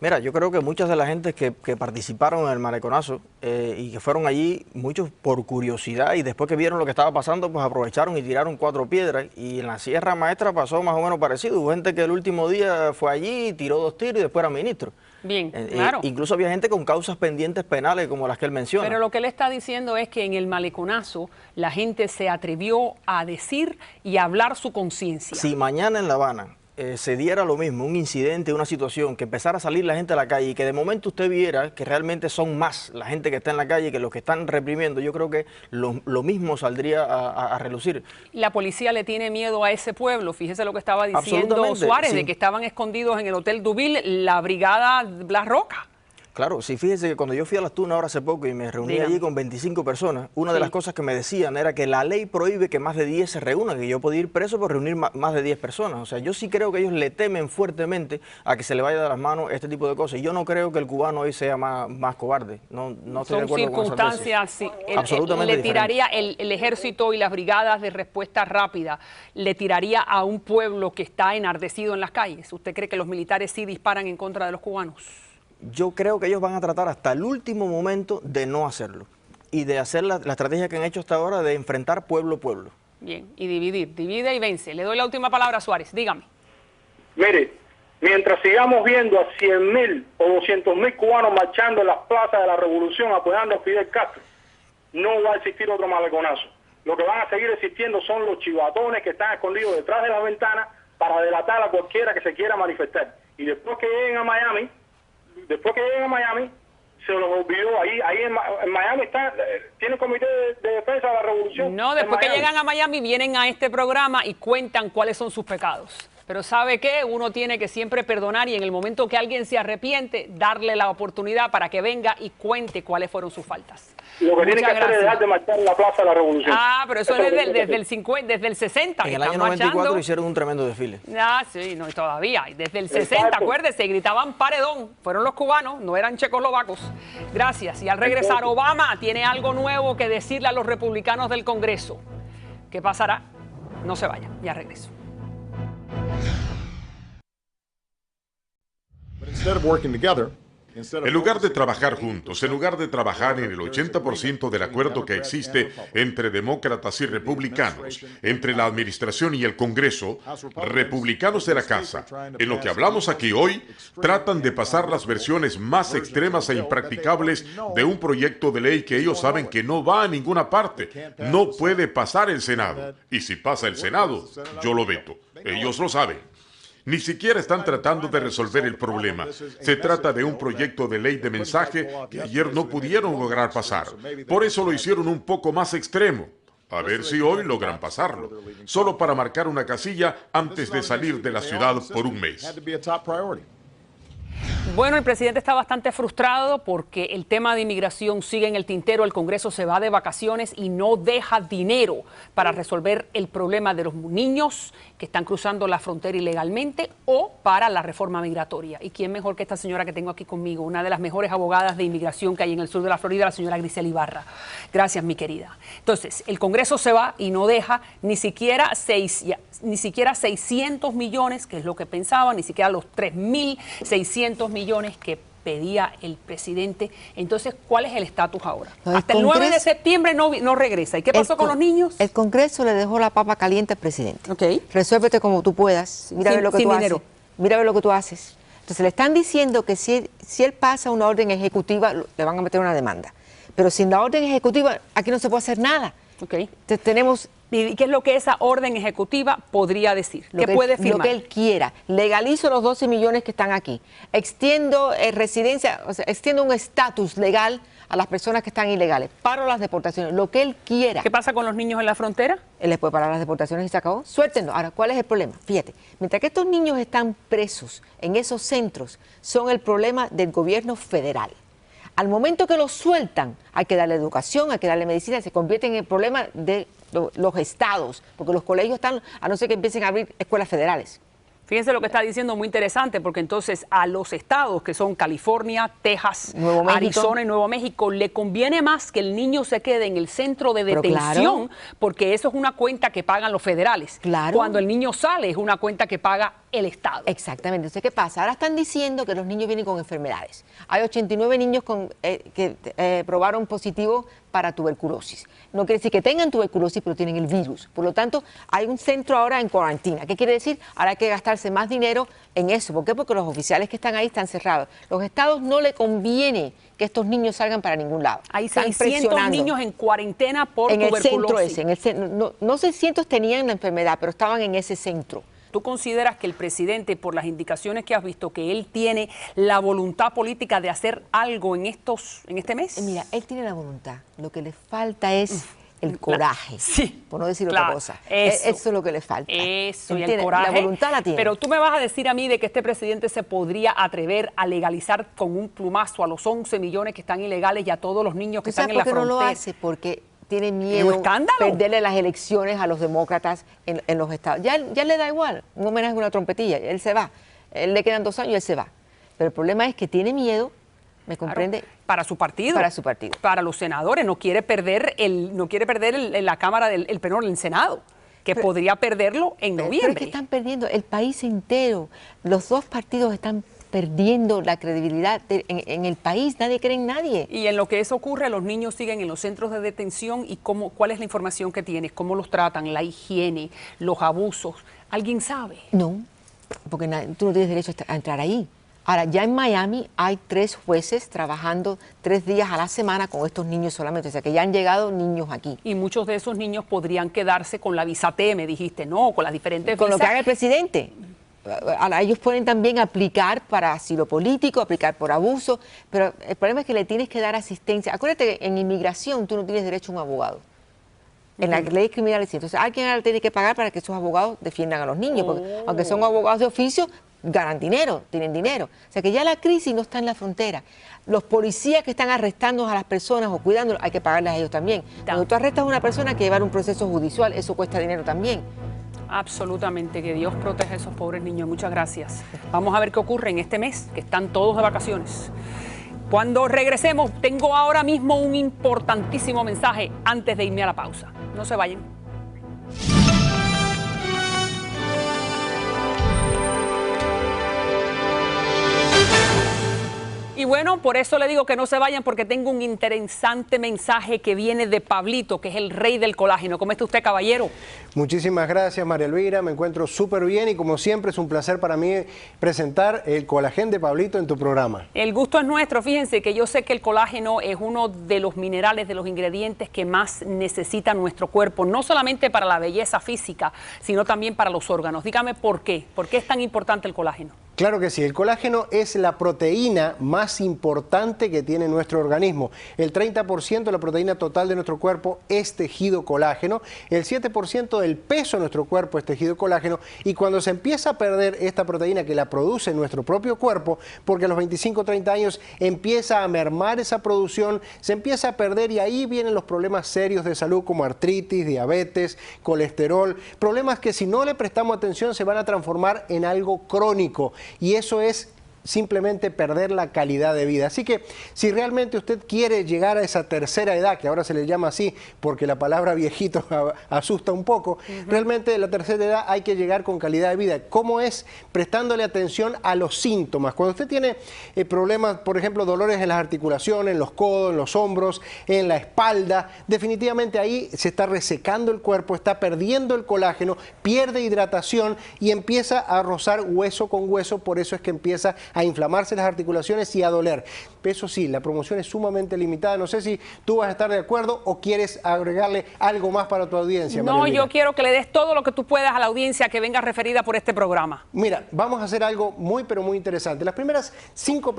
Mira, yo creo que muchas de la gente que participaron en el maleconazo y que fueron allí, muchos por curiosidad y después que vieron lo que estaba pasando, pues aprovecharon y tiraron 4 piedras. Y en la Sierra Maestra pasó más o menos parecido. Hubo gente que el último día fue allí, tiró 2 tiros y después era ministro. Bien, claro. Incluso había gente con causas pendientes penales como las que él menciona. Pero lo que él está diciendo es que en el maleconazo la gente se atrevió a decir y a hablar su conciencia. Si mañana en La Habana se diera lo mismo, un incidente, una situación, que empezara a salir la gente a la calle y que de momento usted viera que realmente son más la gente que está en la calle que los que están reprimiendo, yo creo que lo mismo saldría a relucir. La policía le tiene miedo a ese pueblo. Fíjese lo que estaba diciendo Suárez, sí, de que estaban escondidos en el Hotel Duville, la brigada Las Rocas. Claro, sí, fíjese que cuando yo fui a Las Tunas ahora hace poco y me reuní allí con 25 personas, una de las cosas que me decían era que la ley prohíbe que más de 10 se reúnan, que yo podía ir preso por reunir más de 10 personas. O sea, yo sí creo que ellos le temen fuertemente a que se le vaya de las manos este tipo de cosas. Y yo no creo que el cubano hoy sea más cobarde. No estoy de acuerdo con esa tesis. Son circunstancias, sí. Absolutamente le tiraría el ejército y las brigadas de respuesta rápida, le tiraría a un pueblo que está enardecido en las calles. ¿Usted cree que los militares sí disparan en contra de los cubanos? Yo creo que ellos van a tratar hasta el último momento de no hacerlo y de hacer la estrategia que han hecho hasta ahora de enfrentar pueblo a pueblo. Bien, y divide y vence. Le doy la última palabra a Suárez, dígame. Mire, mientras sigamos viendo a 100.000 o 200.000 cubanos marchando en las plazas de la revolución apoyando a Fidel Castro, no va a existir otro maleconazo. Lo que van a seguir existiendo son los chivatones que están escondidos detrás de las ventanas para delatar a cualquiera que se quiera manifestar. Y después que lleguen a Miami, se los olvidó. Ahí en Miami tiene el Comité de Defensa de la Revolución. No, después que llegan a Miami vienen a este programa y cuentan cuáles son sus pecados. Pero ¿sabe qué? Uno tiene que siempre perdonar y en el momento que alguien se arrepiente, darle la oportunidad para que venga y cuente cuáles fueron sus faltas. Lo que tiene que hacer es dejar de marchar en la Plaza de la Revolución. Pero eso es desde el 60. En el año 94 hicieron un tremendo desfile. Sí, no, todavía. Desde el 60, acuérdese, gritaban paredón. Fueron los cubanos, no eran checoslovacos. Gracias. Y al regresar, Obama tiene algo nuevo que decirle a los republicanos del Congreso. ¿Qué pasará? No se vayan, ya regreso. En lugar de trabajar juntos, en lugar de trabajar en el 80% del acuerdo que existe entre demócratas y republicanos, entre la administración y el Congreso, republicanos de la casa, en lo que hablamos aquí hoy, tratan de pasar las versiones más extremas e impracticables de un proyecto de ley que ellos saben que no va a ninguna parte, no puede pasar el Senado. Y si pasa el Senado, yo lo veto. Ellos lo saben. Ni siquiera están tratando de resolver el problema. Se trata de un proyecto de ley de mensaje que ayer no pudieron lograr pasar. Por eso lo hicieron un poco más extremo. A ver si hoy logran pasarlo. Solo para marcar una casilla antes de salir de la ciudad por un mes. Bueno, el presidente está bastante frustrado porque el tema de inmigración sigue en el tintero. El Congreso se va de vacaciones y no deja dinero para resolver el problema de los niños que están cruzando la frontera ilegalmente o para la reforma migratoria. ¿Y quién mejor que esta señora que tengo aquí conmigo? Una de las mejores abogadas de inmigración que hay en el sur de la Florida, la señora Grisel Ibarra. Gracias, mi querida. Entonces, el Congreso se va y no deja ni siquiera 600 millones, que es lo que pensaban, ni siquiera los 3.600 millones que pedía el presidente. Entonces, ¿cuál es el estatus ahora? No, hasta el 9 de septiembre no regresa. ¿Y qué pasó con los niños? El Congreso le dejó la papa caliente al presidente. Okay. Resuélvete como tú puedas. Mira a ver lo que tú haces. Mira a ver lo que tú haces. Entonces, le están diciendo que si él pasa una orden ejecutiva, le van a meter una demanda. Pero sin la orden ejecutiva, aquí no se puede hacer nada. Okay. Entonces, tenemos... ¿Y qué es lo que esa orden ejecutiva podría decir? ¿Qué puede firmar? Lo que él quiera. Legalizo los 12 millones que están aquí. Extiendo residencia, o sea, extiendo un estatus legal a las personas que están ilegales. Paro las deportaciones, lo que él quiera. ¿Qué pasa con los niños en la frontera? Él les puede parar las deportaciones y se acabó. Suéltenlo. Ahora, ¿cuál es el problema? Fíjate, mientras que estos niños están presos en esos centros, son el problema del gobierno federal. Al momento que los sueltan, hay que darle educación, hay que darle medicina, se convierte en el problema de los estados, porque los colegios están, a no ser que empiecen a abrir escuelas federales. Fíjense lo que está diciendo, muy interesante, porque entonces a los estados que son California, Texas, Arizona y Nuevo México, le conviene más que el niño se quede en el centro de detención, porque eso es una cuenta que pagan los federales. Claro. Cuando el niño sale es una cuenta que paga el estado. Exactamente. Entonces, ¿qué pasa? Ahora están diciendo que los niños vienen con enfermedades. Hay 89 niños que probaron positivo para tuberculosis. No quiere decir que tengan tuberculosis, pero tienen el virus. Por lo tanto, hay un centro ahora en cuarentena. ¿Qué quiere decir? Ahora hay que gastarse más dinero en eso. ¿Por qué? Porque los oficiales que están ahí están cerrados. Los estados no le conviene que estos niños salgan para ningún lado. Hay 600 niños en cuarentena por tuberculosis. En el centro ese. No 600 tenían la enfermedad, pero estaban en ese centro. ¿Tú consideras que el presidente, por las indicaciones que has visto, que él tiene la voluntad política de hacer algo en este mes? Mira, él tiene la voluntad. Lo que le falta es el coraje, por no decir otra cosa. Eso es lo que le falta. Eso, y el coraje. La voluntad la tiene. Pero tú me vas a decir a mí de que este presidente se podría atrever a legalizar con un plumazo a los 11 millones que están ilegales y a todos los niños que están en la frontera. ¿Por qué no lo hace? Porque tiene miedo de perderle las elecciones a los demócratas en los estados. Ya le da igual, un homenaje a una trompetilla, él se va. Él le quedan 2 años y él se va. Pero el problema es que tiene miedo, ¿me comprende? Claro, para su partido. Para su partido. Para los senadores, no quiere perder la Cámara del el Senado, que podría perderlo en noviembre. Pero es que están perdiendo el país entero. Los dos partidos están perdiendo la credibilidad en el país, nadie cree en nadie. Y en lo que eso ocurre, los niños siguen en los centros de detención y ¿cuál es la información que tienes? ¿Cómo los tratan? La higiene, los abusos. ¿Alguien sabe? No, porque tú no tienes derecho a entrar ahí. Ahora, ya en Miami hay 3 jueces trabajando 3 días a la semana con estos niños solamente, o sea que ya han llegado niños aquí. Y muchos de esos niños podrían quedarse con la visa T, me dijiste, ¿no? Con las diferentes visas. Con lo que haga el presidente. Ahora, ellos pueden también aplicar para asilo político, aplicar por abuso, pero el problema es que le tienes que dar asistencia. Acuérdate que en inmigración tú no tienes derecho a un abogado. En la ley criminal, entonces alguien ahora tiene que pagar para que esos abogados defiendan a los niños, porque aunque son abogados de oficio, ganan dinero, tienen dinero. O sea que ya la crisis no está en la frontera. Los policías que están arrestando a las personas o cuidándolos, hay que pagarles a ellos también. Cuando tú arrestas a una persona, hay que llevar un proceso judicial, eso cuesta dinero también. Absolutamente, que Dios proteja a esos pobres niños. Muchas gracias. Vamos a ver qué ocurre en este mes, que están todos de vacaciones. Cuando regresemos, tengo ahora mismo un importantísimo mensaje antes de irme a la pausa. No se vayan. Y bueno, por eso le digo que no se vayan, porque tengo un interesante mensaje que viene de Pablito, que es el rey del colágeno. ¿Cómo está usted, caballero? Muchísimas gracias, María Elvira. Me encuentro súper bien y como siempre es un placer para mí presentar el colágeno de Pablito en tu programa. El gusto es nuestro. Fíjense que yo sé que el colágeno es uno de los minerales, de los ingredientes que más necesita nuestro cuerpo, no solamente para la belleza física, sino también para los órganos. Dígame por qué. ¿Por qué es tan importante el colágeno? Claro que sí, el colágeno es la proteína más importante que tiene nuestro organismo. El 30% de la proteína total de nuestro cuerpo es tejido colágeno, el 7% del peso de nuestro cuerpo es tejido colágeno, y cuando se empieza a perder esta proteína que la produce nuestro propio cuerpo, porque a los 25 o 30 años empieza a mermar esa producción, se empieza a perder y ahí vienen los problemas serios de salud como artritis, diabetes, colesterol, problemas que si no le prestamos atención se van a transformar en algo crónico. Y eso es simplemente perder la calidad de vida. Así que si realmente usted quiere llegar a esa tercera edad, que ahora se le llama así porque la palabra viejito asusta un poco, realmente la tercera edad hay que llegar con calidad de vida. ¿Cómo es? Prestándole atención a los síntomas. Cuando usted tiene problemas, por ejemplo, dolores en las articulaciones, en los codos, en los hombros, en la espalda, definitivamente ahí se está resecando el cuerpo, está perdiendo el colágeno, pierde hidratación y empieza a rozar hueso con hueso, por eso es que empieza a inflamarse las articulaciones y a doler. Eso sí, la promoción es sumamente limitada. No sé si tú vas a estar de acuerdo o quieres agregarle algo más para tu audiencia. No, yo quiero que le des todo lo que tú puedas a la audiencia que venga referida por este programa. Mira, vamos a hacer algo muy, pero muy interesante. Las primeras 7,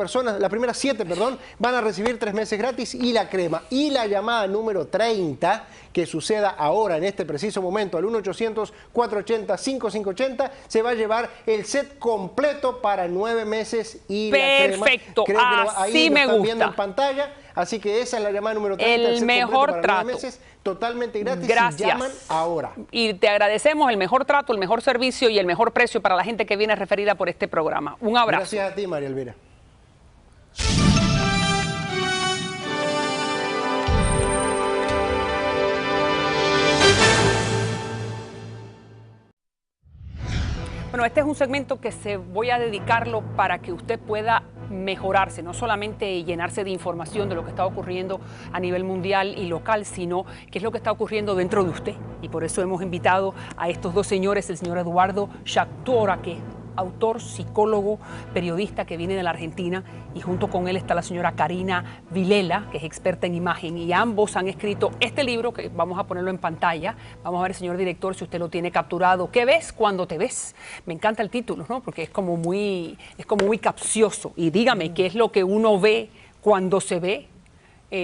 perdón, van a recibir 3 meses gratis y la crema. Y la llamada número 30, que suceda ahora en este preciso momento al 1-800-480-5580, se va a llevar el set completo para 9 meses y la crema. Perfecto, así me gusta. Viendo en pantalla, así que esa es la llamada número 30. El mejor trato. 9 meses, totalmente gratis. Gracias. Si llaman ahora. Y te agradecemos el mejor trato, el mejor servicio y el mejor precio para la gente que viene referida por este programa. Un abrazo. Gracias a ti, María Elvira. Bueno, este es un segmento que voy a dedicarlo para que usted pueda mejorarse, no solamente llenarse de información de lo que está ocurriendo a nivel mundial y local, sino qué es lo que está ocurriendo dentro de usted. Y por eso hemos invitado a estos dos señores, el señor Eduardo Shaktora, que es autor, psicólogo, periodista que viene de la Argentina, y junto con él está la señora Karina Vilela, que es experta en imagen, y ambos han escrito este libro, que vamos a ponerlo en pantalla. Vamos a ver, señor director, si usted lo tiene capturado. ¿Qué ves cuando te ves? Me encanta el título, ¿no? Porque es como muy capcioso. Y dígame, ¿qué es lo que uno ve cuando se ve?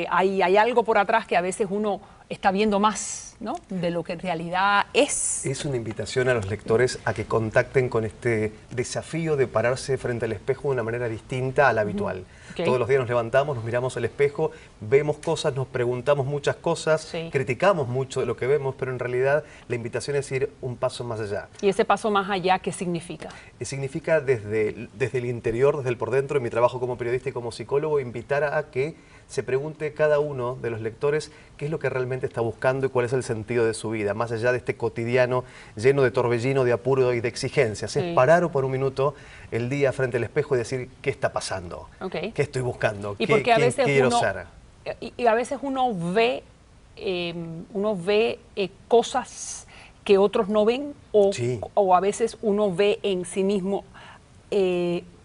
Hay algo por atrás que a veces uno está viendo más, ¿no?, de lo que en realidad es. Es una invitación a los lectores a que contacten con este desafío de pararse frente al espejo de una manera distinta a la habitual. Okay. Todos los días nos levantamos, nos miramos al espejo, vemos cosas, nos preguntamos muchas cosas, sí, criticamos mucho de lo que vemos, pero en realidad la invitación es ir un paso más allá. ¿Y ese paso más allá qué significa? Significa desde el interior, desde el por dentro, en mi trabajo como periodista y como psicólogo, invitar a que se pregunte cada uno de los lectores qué es lo que realmente está buscando y cuál es el sentido de su vida, más allá de este cotidiano lleno de torbellino, de apuro y de exigencias. Sí. Es parar por un minuto el día frente al espejo y decir qué está pasando, ¿qué estoy buscando, y porque quién quiero ser. Y a veces uno ve cosas que otros no ven, o a veces uno ve en sí mismo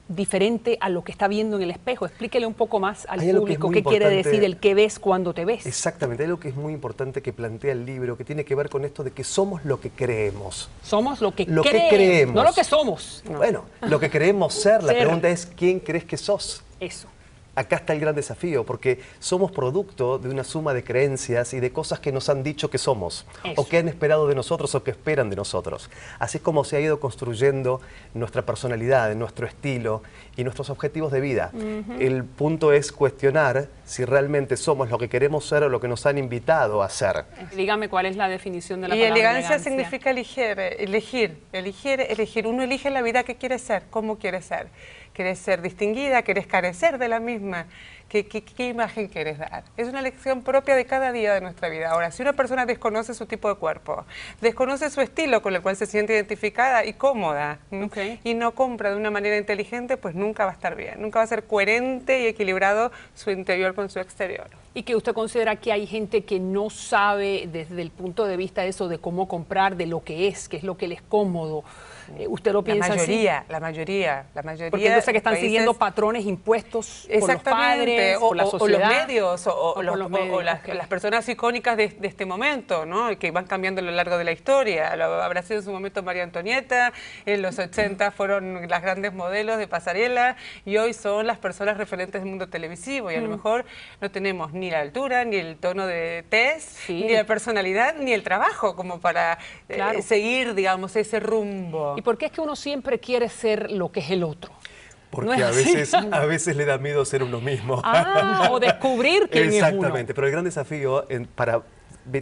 diferente a lo que está viendo en el espejo. Explíquele un poco más al público qué quiere decir el que ves cuando te ves. Exactamente, hay algo que es muy importante que plantea el libro, que tiene que ver con esto de que somos lo que creemos. Somos lo que creemos, no lo que somos. No. Bueno, lo que creemos ser. La pregunta es, ¿quién crees que sos? Eso. Acá está el gran desafío, porque somos producto de una suma de creencias y de cosas que nos han dicho que somos, o que han esperado de nosotros, o que esperan de nosotros. Así es como se ha ido construyendo nuestra personalidad, nuestro estilo y nuestros objetivos de vida. El punto es cuestionar si realmente somos lo que queremos ser o lo que nos han invitado a ser. Dígame cuál es la definición de la palabra elegancia. Significa elegir. Uno elige la vida que quiere ser, cómo quiere ser. ¿Quieres ser distinguida? ¿Quieres carecer de la misma? ¿Qué imagen quieres dar? Es una elección propia de cada día de nuestra vida. Ahora, si una persona desconoce su tipo de cuerpo, desconoce su estilo con el cual se siente identificada y cómoda, y no compra de una manera inteligente, pues nunca va a estar bien. Nunca va a ser coherente y equilibrado su interior con su exterior. ¿Y que usted considera que hay gente que no sabe desde el punto de vista de eso, de cómo comprar, de lo que es, qué es lo que les es cómodo? ¿Usted lo piensa así? La mayoría. Porque entonces que están siguiendo patrones impuestos por los padres, por la sociedad, o los medios, las personas icónicas de este momento, ¿no? Que van cambiando a lo largo de la historia. Habrá sido en su momento María Antonieta, en los 80 fueron las grandes modelos de pasarela, y hoy son las personas referentes del mundo televisivo, y a lo mejor no tenemos ni la altura, ni el tono de tez, ni la personalidad, ni el trabajo como para seguir, digamos, ese rumbo. ¿Y por qué es que uno siempre quiere ser lo que es el otro? Porque a veces le da miedo ser uno mismo. O descubrir quién es uno. Exactamente, pero el gran desafío para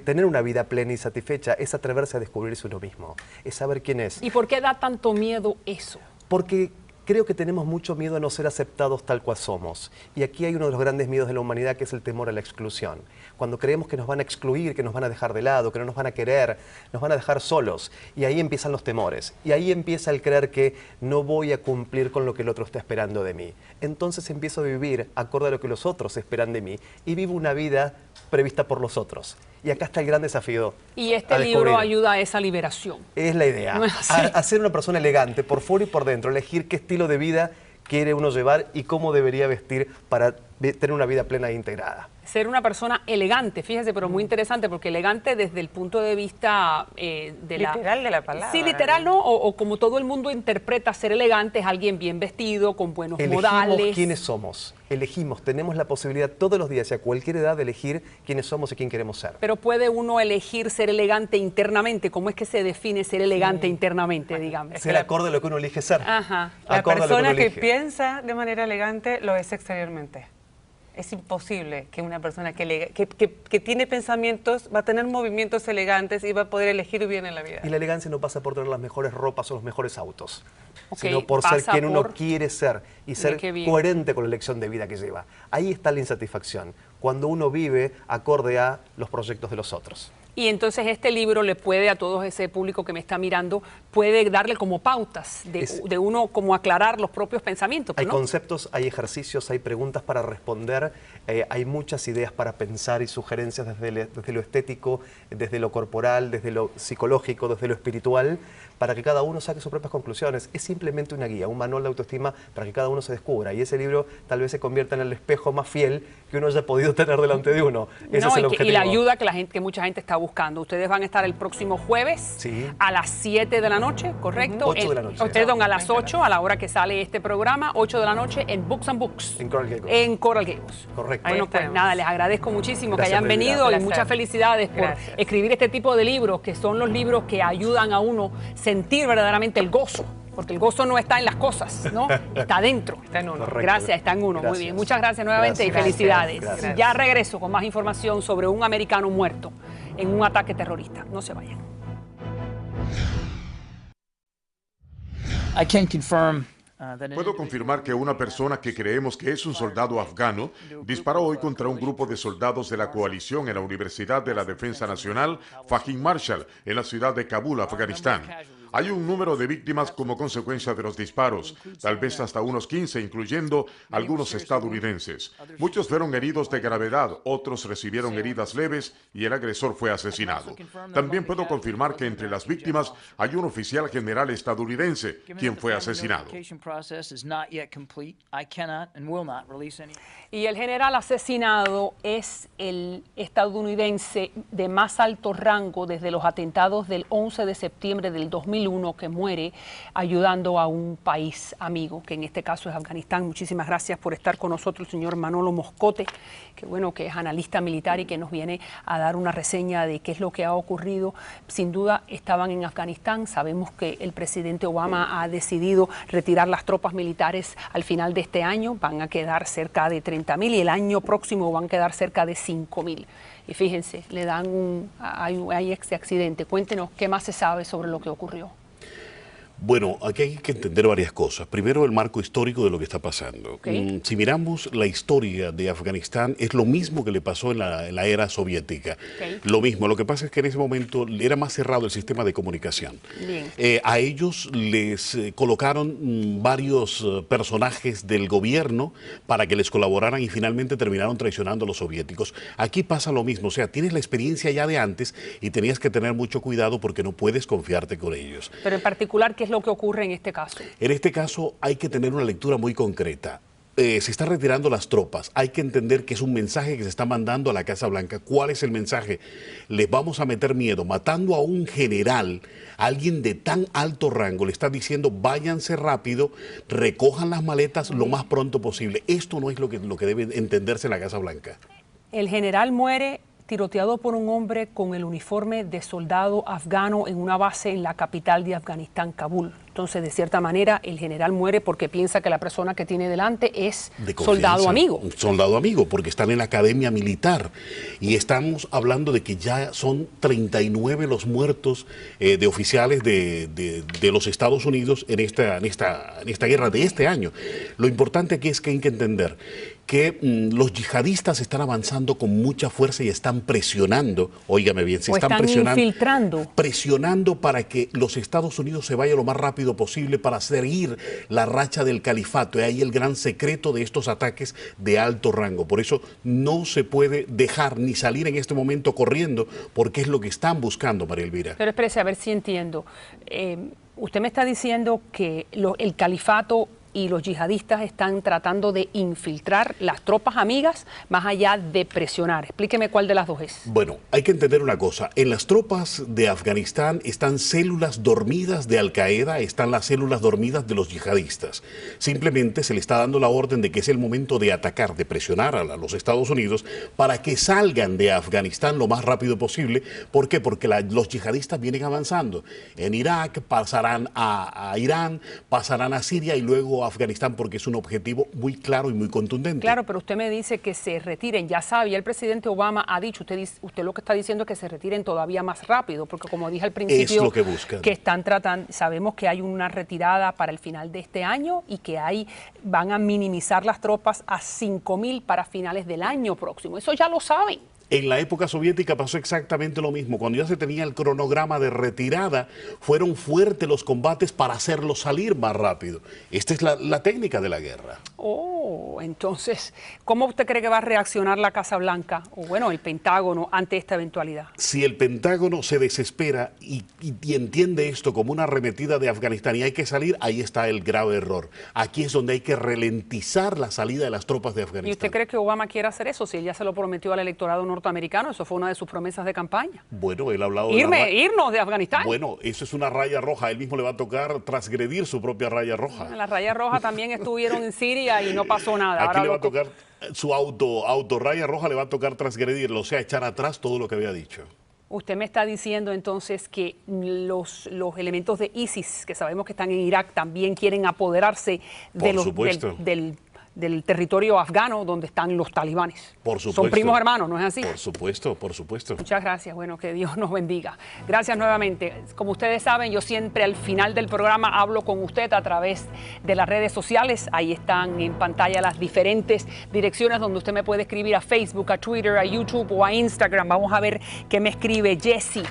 tener una vida plena y satisfecha es atreverse a descubrirse uno mismo, es saber quién es. ¿Y por qué da tanto miedo eso? Porque Creo que tenemos mucho miedo a no ser aceptados tal cual somos. Y aquí hay uno de los grandes miedos de la humanidad, que es el temor a la exclusión. Cuando creemos que nos van a excluir, que nos van a dejar de lado, que no nos van a querer, nos van a dejar solos. Y ahí empiezan los temores. Y ahí empieza el creer que no voy a cumplir con lo que el otro está esperando de mí. Entonces empiezo a vivir acorde a lo que los otros esperan de mí. Y vivo una vida prevista por los otros. Y acá está el gran desafío. Y este libro ayuda a esa liberación. Es la idea. A ser una persona elegante, por fuera y por dentro. Elegir qué estilo de vida quiere uno llevar y cómo debería vestir para tener una vida plena e integrada. Ser una persona elegante, fíjese, pero muy interesante, porque elegante desde el punto de vista literal de la palabra. Sí, literal, ¿no? O como todo el mundo interpreta, ser elegante es alguien bien vestido, con buenos modales. Elegimos quiénes somos. Elegimos, tenemos la posibilidad todos los días y a cualquier edad de elegir quiénes somos y quién queremos ser. Pero puede uno elegir ser elegante internamente. ¿Cómo es que se define ser elegante internamente, digamos? Ser acorde a lo que uno elige ser. Ajá. La persona que piensa de manera elegante lo es exteriormente. Es imposible que una persona que tiene pensamientos va a tener movimientos elegantes y va a poder elegir bien en la vida. Y la elegancia no pasa por tener las mejores ropas o los mejores autos, sino por ser quien uno quiere ser y ser coherente con la elección de vida que lleva. Ahí está la insatisfacción, cuando uno vive acorde a los proyectos de los otros. Y entonces este libro le puede a todo ese público que me está mirando, puede darle como pautas de uno como aclarar los propios pensamientos. Hay conceptos, hay ejercicios, hay preguntas para responder, hay muchas ideas para pensar y sugerencias desde lo estético, desde lo corporal, desde lo psicológico, desde lo espiritual, para que cada uno saque sus propias conclusiones. Es simplemente una guía, un manual de autoestima para que cada uno se descubra. Y ese libro tal vez se convierta en el espejo más fiel que uno haya podido tener delante de uno. Ese es el objetivo. Y la ayuda que mucha gente está buscando. Ustedes van a estar el próximo jueves a las 7 de la noche, ¿correcto? 8 de la noche. Perdón, a las 8, a la hora que sale este programa, 8 de la noche en Books and Books. En Coral Gables. En Coral Gables. Correcto. Bueno, pues nada, les agradezco muchísimo que hayan venido Gracias. y muchas felicidades por escribir este tipo de libros, que son los libros que ayudan a uno sentir verdaderamente el gozo. Porque el gozo no está en las cosas, ¿no? Está dentro. Está en uno. Gracias, está en uno. Muy bien. Muchas gracias nuevamente y felicidades. Gracias. Ya regreso con más información sobre un americano muerto en un ataque terrorista. No se vayan. Puedo confirmar que una persona que creemos que es un soldado afgano disparó hoy contra un grupo de soldados de la coalición en la Universidad de la Defensa Nacional Fahim Marshall en la ciudad de Kabul, Afganistán. Hay un número de víctimas como consecuencia de los disparos, tal vez hasta unos 15, incluyendo algunos estadounidenses. Muchos fueron heridos de gravedad, otros recibieron heridas leves y el agresor fue asesinado. También puedo confirmar que entre las víctimas hay un oficial general estadounidense, quien fue asesinado. Y el general asesinado es el estadounidense de más alto rango desde los atentados del 11 de septiembre del 2001, que muere ayudando a un país amigo, que en este caso es Afganistán. Muchísimas gracias por estar con nosotros, el señor Manolo Moscote, que bueno, que es analista militar y que nos viene a dar una reseña de qué es lo que ha ocurrido. Sin duda estaban en Afganistán. Sabemos que el presidente Obama ha decidido retirar las tropas militares al final de este año. Van a quedar cerca de 30.000 y el año próximo van a quedar cerca de 5.000. Y fíjense, le dan hay este accidente. Cuéntenos qué más se sabe sobre lo que ocurrió. Bueno, aquí hay que entender varias cosas. Primero, el marco histórico de lo que está pasando. Si miramos la historia de Afganistán, es lo mismo que le pasó en la era soviética. Lo mismo. Lo que pasa es que en ese momento era más cerrado el sistema de comunicación. A ellos les colocaron varios personajes del gobierno para que les colaboraran y finalmente terminaron traicionando a los soviéticos. Aquí pasa lo mismo. O sea, tienes la experiencia ya de antes y tenías que tener mucho cuidado porque no puedes confiarte con ellos. Pero en particular, ¿qué es lo que ocurre en este caso? En este caso hay que tener una lectura muy concreta. Se están retirando las tropas. Hay que entender que es un mensaje que se está mandando a la Casa Blanca. ¿Cuál es el mensaje? Les vamos a meter miedo. Matando a un general, a alguien de tan alto rango, le está diciendo váyanse rápido, recojan las maletas lo más pronto posible. Esto no es lo que debe entenderse en la Casa Blanca. El general muere tiroteado por un hombre con el uniforme de soldado afgano en una base en la capital de Afganistán, Kabul. Entonces, de cierta manera, el general muere porque piensa que la persona que tiene delante es soldado amigo. Un soldado amigo, porque están en la academia militar. Y estamos hablando de que ya son 39 los muertos de oficiales de los Estados Unidos en esta guerra de este año. Lo importante aquí es que hay que entender que los yihadistas están avanzando con mucha fuerza y están presionando, óigame bien, se están presionando para que los Estados Unidos se vayan lo más rápido posible para seguir la racha del califato. Y ahí el gran secreto de estos ataques de alto rango. Por eso no se puede dejar ni salir en este momento corriendo, porque es lo que están buscando, María Elvira. Pero espérese, a ver si entiendo. Usted me está diciendo que el califato y los yihadistas están tratando de infiltrar las tropas amigas más allá de presionar. Explíqueme cuál de las dos es. Bueno, hay que entender una cosa. En las tropas de Afganistán están células dormidas de Al-Qaeda, están las células dormidas de los yihadistas. Simplemente se le está dando la orden de que es el momento de atacar, de presionar a los Estados Unidos para que salgan de Afganistán lo más rápido posible. ¿Por qué? Porque los yihadistas vienen avanzando. En Irak pasarán a Irán, pasarán a Siria y luego Afganistán, porque es un objetivo muy claro y muy contundente. Claro, pero usted me dice que se retiren, ya sabe, ya el presidente Obama ha dicho, usted lo que está diciendo es que se retiren todavía más rápido, porque como dije al principio, es lo que buscan. Que están tratando, sabemos que hay una retirada para el final de este año y que van a minimizar las tropas a 5.000 para finales del año próximo, eso ya lo saben. En la época soviética pasó exactamente lo mismo. Cuando ya se tenía el cronograma de retirada, fueron fuertes los combates para hacerlos salir más rápido. Esta es la técnica de la guerra. Oh, entonces, ¿cómo usted cree que va a reaccionar la Casa Blanca, o bueno, el Pentágono, ante esta eventualidad? Si el Pentágono se desespera y entiende esto como una arremetida de Afganistán y hay que salir, ahí está el grave error. Aquí es donde hay que ralentizar la salida de las tropas de Afganistán. ¿Y usted cree que Obama quiere hacer eso? Si él ya se lo prometió al electorado norteamericano, eso fue una de sus promesas de campaña. Bueno, él ha hablado irnos de Afganistán. Bueno, eso es una raya roja. A él mismo le va a tocar transgredir su propia raya roja. Las rayas rojas también estuvieron en Siria y no pasó nada. Aquí le va a tocar su auto raya roja, le va a tocar transgredirlo, o sea, echar atrás todo lo que había dicho. Usted me está diciendo entonces que los elementos de ISIS, que sabemos que están en Irak, también quieren apoderarse del territorio afgano donde están los talibanes. Por supuesto. Son primos hermanos, ¿no es así? Por supuesto, por supuesto. Muchas gracias. Bueno, que Dios nos bendiga. Gracias nuevamente. Como ustedes saben, yo siempre al final del programa hablo con usted a través de las redes sociales. Ahí están en pantalla las diferentes direcciones donde usted me puede escribir a Facebook, a Twitter, a YouTube o a Instagram. Vamos a ver qué me escribe Jessie.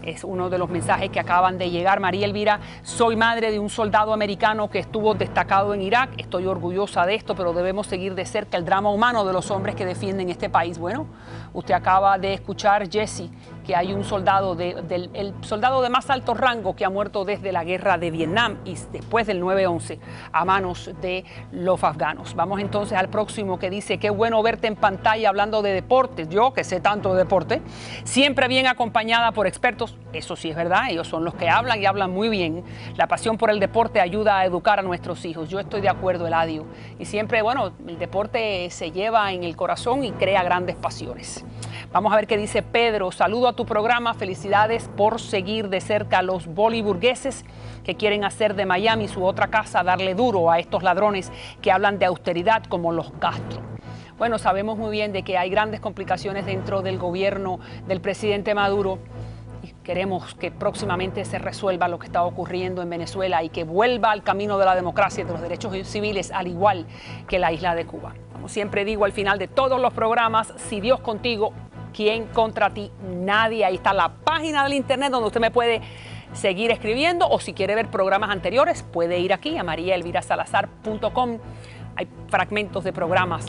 Es uno de los mensajes que acaban de llegar. María Elvira, soy madre de un soldado americano que estuvo destacado en Irak. Estoy orgullosa de esto, pero debemos seguir de cerca el drama humano de los hombres que defienden este país. Bueno, usted acaba de escuchar, Jesse, que hay un soldado, el soldado de más alto rango que ha muerto desde la guerra de Vietnam y después del 9/11 a manos de los afganos. Vamos entonces al próximo, que dice: qué bueno verte en pantalla hablando de deportes. Yo, que sé tanto de deporte, siempre bien acompañada por expertos. Eso sí es verdad, ellos son los que hablan y hablan muy bien. La pasión por el deporte ayuda a educar a nuestros hijos. Yo estoy de acuerdo, Eladio. Y siempre, bueno, el deporte se lleva en el corazón y crea grandes pasiones. Vamos a ver qué dice Pedro. Saludo a tu programa. Felicidades por seguir de cerca a los boliburgueses que quieren hacer de Miami su otra casa, darle duro a estos ladrones que hablan de austeridad como los Castro. Bueno, sabemos muy bien de que hay grandes complicaciones dentro del gobierno del presidente Maduro. Queremos que próximamente se resuelva lo que está ocurriendo en Venezuela y que vuelva al camino de la democracia y de los derechos civiles, al igual que la isla de Cuba. Como siempre digo al final de todos los programas, si Dios contigo, ¿quién contra ti? Nadie. Ahí está la página del internet donde usted me puede seguir escribiendo, o si quiere ver programas anteriores, puede ir aquí a mariaelvirasalazar.com. Hay fragmentos de programas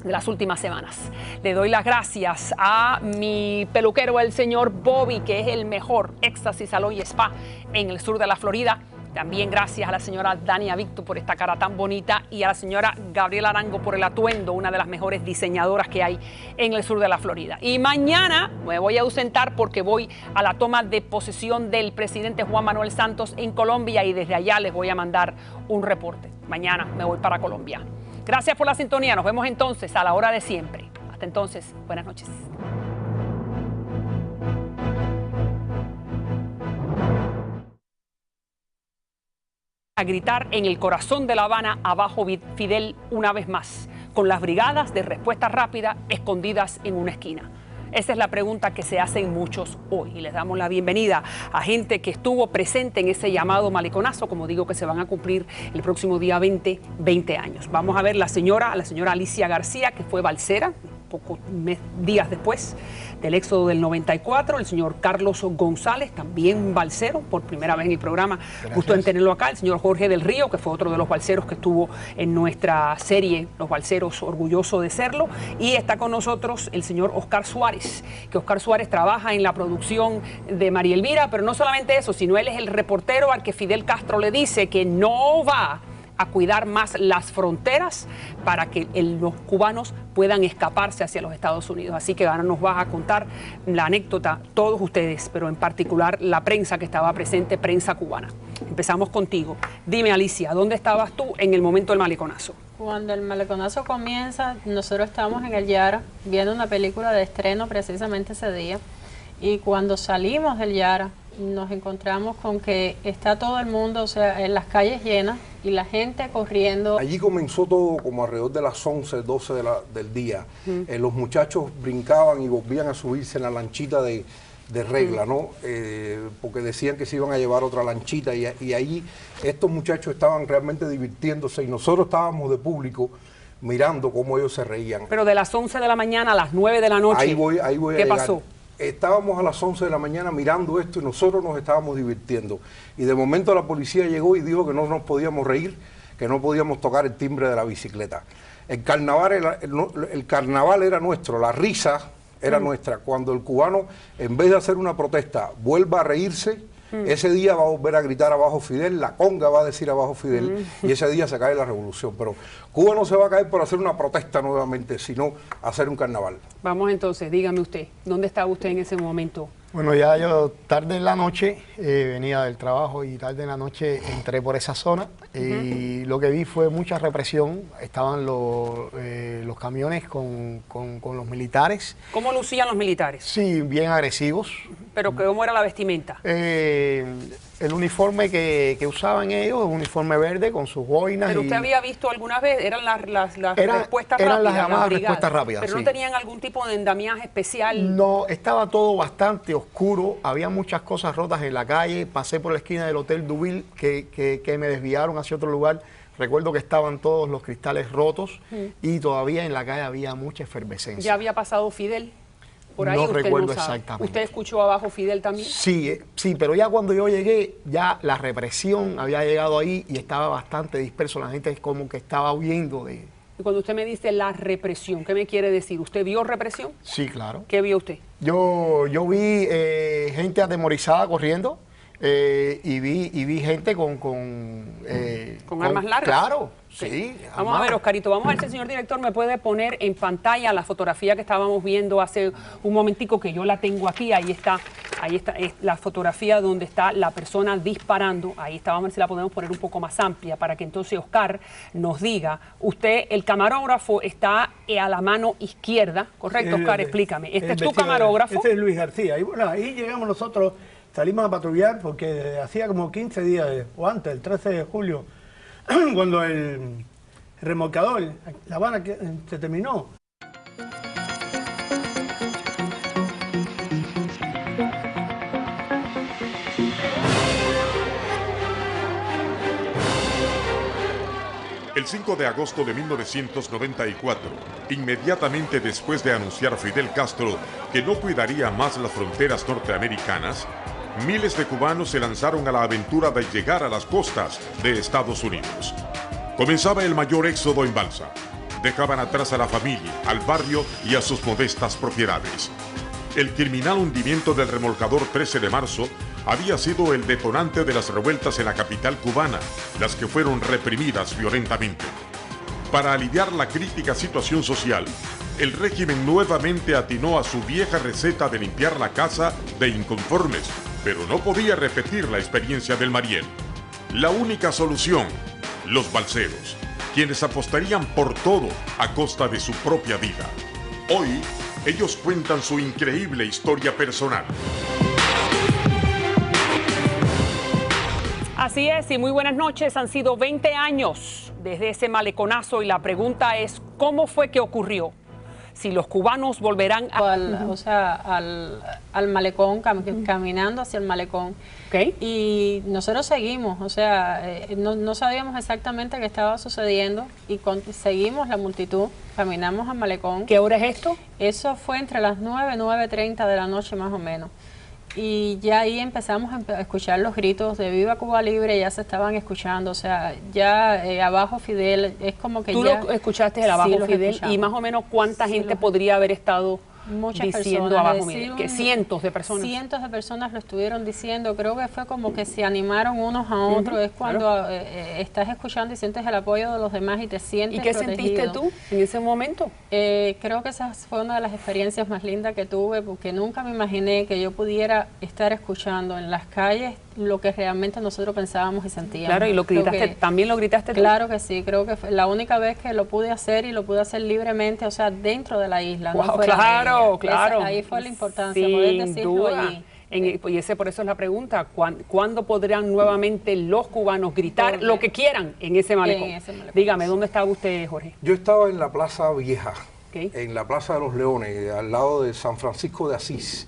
de las últimas semanas. Le doy las gracias a mi peluquero, el señor Bobby, que es el mejor éxtasis, salón y spa en el sur de la Florida. También gracias a la señora Dania Victo por esta cara tan bonita y a la señora Gabriela Arango por el atuendo, una de las mejores diseñadoras que hay en el sur de la Florida. Y mañana me voy a ausentar porque voy a la toma de posesión del presidente Juan Manuel Santos en Colombia y desde allá les voy a mandar un reporte. Mañana me voy para Colombia. Gracias por la sintonía. Nos vemos entonces a la hora de siempre. Hasta entonces, buenas noches. a gritar en el corazón de La Habana, abajo Fidel, una vez más, con las brigadas de respuesta rápida escondidas en una esquina? Esa es la pregunta que se hacen muchos hoy y les damos la bienvenida a gente que estuvo presente en ese llamado maleconazo, como digo, que se van a cumplir el próximo día 20 años. Vamos a ver la señora Alicia García, que fue balsera pocos días después del éxodo del 94, el señor Carlos González, también balsero, por primera vez en el programa. Gracias. Gusto en tenerlo acá, el señor Jorge del Río, que fue otro de los balseros que estuvo en nuestra serie Los Balseros, orgulloso de serlo, y está con nosotros el señor Oscar Suárez, que Oscar Suárez trabaja en la producción de María Elvira, pero no solamente eso, sino él es el reportero al que Fidel Castro le dice que no va a cuidar más las fronteras para que los cubanos puedan escaparse hacia los Estados Unidos. Así que ahora nos vas a contar la anécdota, todos ustedes, pero en particular la prensa que estaba presente, prensa cubana. Empezamos contigo. Dime, Alicia, ¿dónde estabas tú en el momento del maleconazo? Cuando el maleconazo comienza, nosotros estábamos en el Yara viendo una película de estreno precisamente ese día, y cuando salimos del Yara nos encontramos con que está todo el mundo, o sea, en las calles llenas y la gente corriendo. Allí comenzó todo como alrededor de las 11, 12 del día. Los muchachos brincaban y volvían a subirse en la lanchita de regla, ¿no? Porque decían que se iban a llevar otra lanchita y allí estos muchachos estaban realmente divirtiéndose y nosotros estábamos de público mirando cómo ellos se reían. Pero de las 11 de la mañana a las 9 de la noche, ahí voy ¿qué pasó? Estábamos a las 11 de la mañana mirando esto y nosotros nos estábamos divirtiendo. Y de momento la policía llegó y dijo que no nos podíamos reír, que no podíamos tocar el timbre de la bicicleta. El carnaval era nuestro, la risa era nuestra. Cuando el cubano, en vez de hacer una protesta, vuelva a reírse, ese día va a volver a gritar abajo Fidel, la conga va a decir abajo Fidel, y ese día se cae la revolución. Pero Cuba no se va a caer por hacer una protesta nuevamente, sino hacer un carnaval. Vamos entonces, dígame usted, ¿dónde estaba usted en ese momento? Bueno, ya yo tarde en la noche venía del trabajo y tarde en la noche entré por esa zona y lo que vi fue mucha represión. Estaban los camiones con los militares. ¿Cómo lucían los militares? Sí, bien agresivos. ¿Pero cómo era la vestimenta? El uniforme que usaban ellos, un uniforme verde con sus boinas. ¿Pero usted había visto alguna vez? ¿Eran las respuestas rápidas? Eran las llamadas respuestas rápidas, ¿Pero sí. no tenían algún tipo de endamiaje especial? No, estaba todo bastante oscuro, había muchas cosas rotas en la calle. Pasé por la esquina del Hotel Duville que me desviaron hacia otro lugar. Recuerdo que estaban todos los cristales rotos y todavía en la calle había mucha efervescencia. ¿Ya había pasado Fidel? Por ahí no usted recuerdo no sabe. exactamente. ¿Usted escuchó abajo Fidel también? Sí, sí, pero ya cuando yo llegué, ya la represión había llegado ahí y estaba bastante disperso. La gente como que estaba huyendo de... Y cuando usted me dice la represión, ¿qué me quiere decir? ¿Usted vio represión? Sí, claro. ¿Qué vio usted? Yo vi gente atemorizada corriendo y vi gente con armas largas. Claro, sí. Vamos a ver, Oscarito, vamos a ver si el señor director me puede poner en pantalla la fotografía que estábamos viendo hace un momentico, que yo la tengo aquí. Ahí está es la fotografía donde está la persona disparando. Ahí está, vamos a ver si la podemos poner un poco más amplia para que entonces Oscar nos diga. Usted, el camarógrafo está a la mano izquierda, ¿correcto, Oscar? Explícame. Este es tu camarógrafo. Este es Luis García. Y bueno, ahí llegamos nosotros, salimos a patrullar porque hacía como 15 días, o antes, el 13 de julio, cuando el remolcador, La Habana, se terminó. El 5 de agosto de 1994, inmediatamente después de anunciar Fidel Castro que no cuidaría más las fronteras norteamericanas, miles de cubanos se lanzaron a la aventura de llegar a las costas de Estados Unidos. Comenzaba el mayor éxodo en balsa. Dejaban atrás a la familia, al barrio y a sus modestas propiedades. El criminal hundimiento del remolcador 13 de marzo había sido el detonante de las revueltas en la capital cubana, las que fueron reprimidas violentamente. Para aliviar la crítica situación social, el régimen nuevamente atinó a su vieja receta de limpiar la casa de inconformes, pero no podía repetir la experiencia del Mariel. La única solución, los balseros, quienes apostarían por todo a costa de su propia vida. Hoy, ellos cuentan su increíble historia personal. Así es, y muy buenas noches. Han sido 20 años desde ese maleconazo y la pregunta es, ¿cómo fue que ocurrió? Si los cubanos volverán al malecón, caminando hacia el malecón. Y nosotros seguimos, no sabíamos exactamente qué estaba sucediendo y seguimos la multitud, caminamos al malecón. ¿Qué hora es esto? Eso fue entre las 9:30 de la noche más o menos. Y ya ahí empezamos a escuchar los gritos de Viva Cuba Libre, ya se estaban escuchando, ya abajo Fidel, es como que ¿Tú ya... lo escuchaste el abajo Fidel? ¿Y más o menos cuánta gente podría haber estado diciendo personas, abajo? Que cientos de personas. Cientos de personas lo estuvieron diciendo, creo que fue como que se animaron unos a otros, es cuando estás escuchando y sientes el apoyo de los demás y te sientes ¿Y qué protegido. sentiste tú en ese momento? Creo que esa fue una de las experiencias más lindas que tuve, porque nunca me imaginé que yo pudiera estar escuchando en las calles lo que realmente nosotros pensábamos y sentíamos. Claro, y lo gritaste, ¿también lo gritaste tú? Claro que sí, creo que fue la única vez que lo pude hacer y lo pude hacer libremente, dentro de la isla. Wow, no fuera claro, claro. Ahí fue la importancia, poder decirlo allí. Y por eso es la pregunta, ¿cuándo podrán nuevamente los cubanos gritar lo que quieran en ese malecón? Dígame, ¿dónde estaba usted, Jorge? Yo estaba en la Plaza Vieja, en la Plaza de los Leones, al lado de San Francisco de Asís.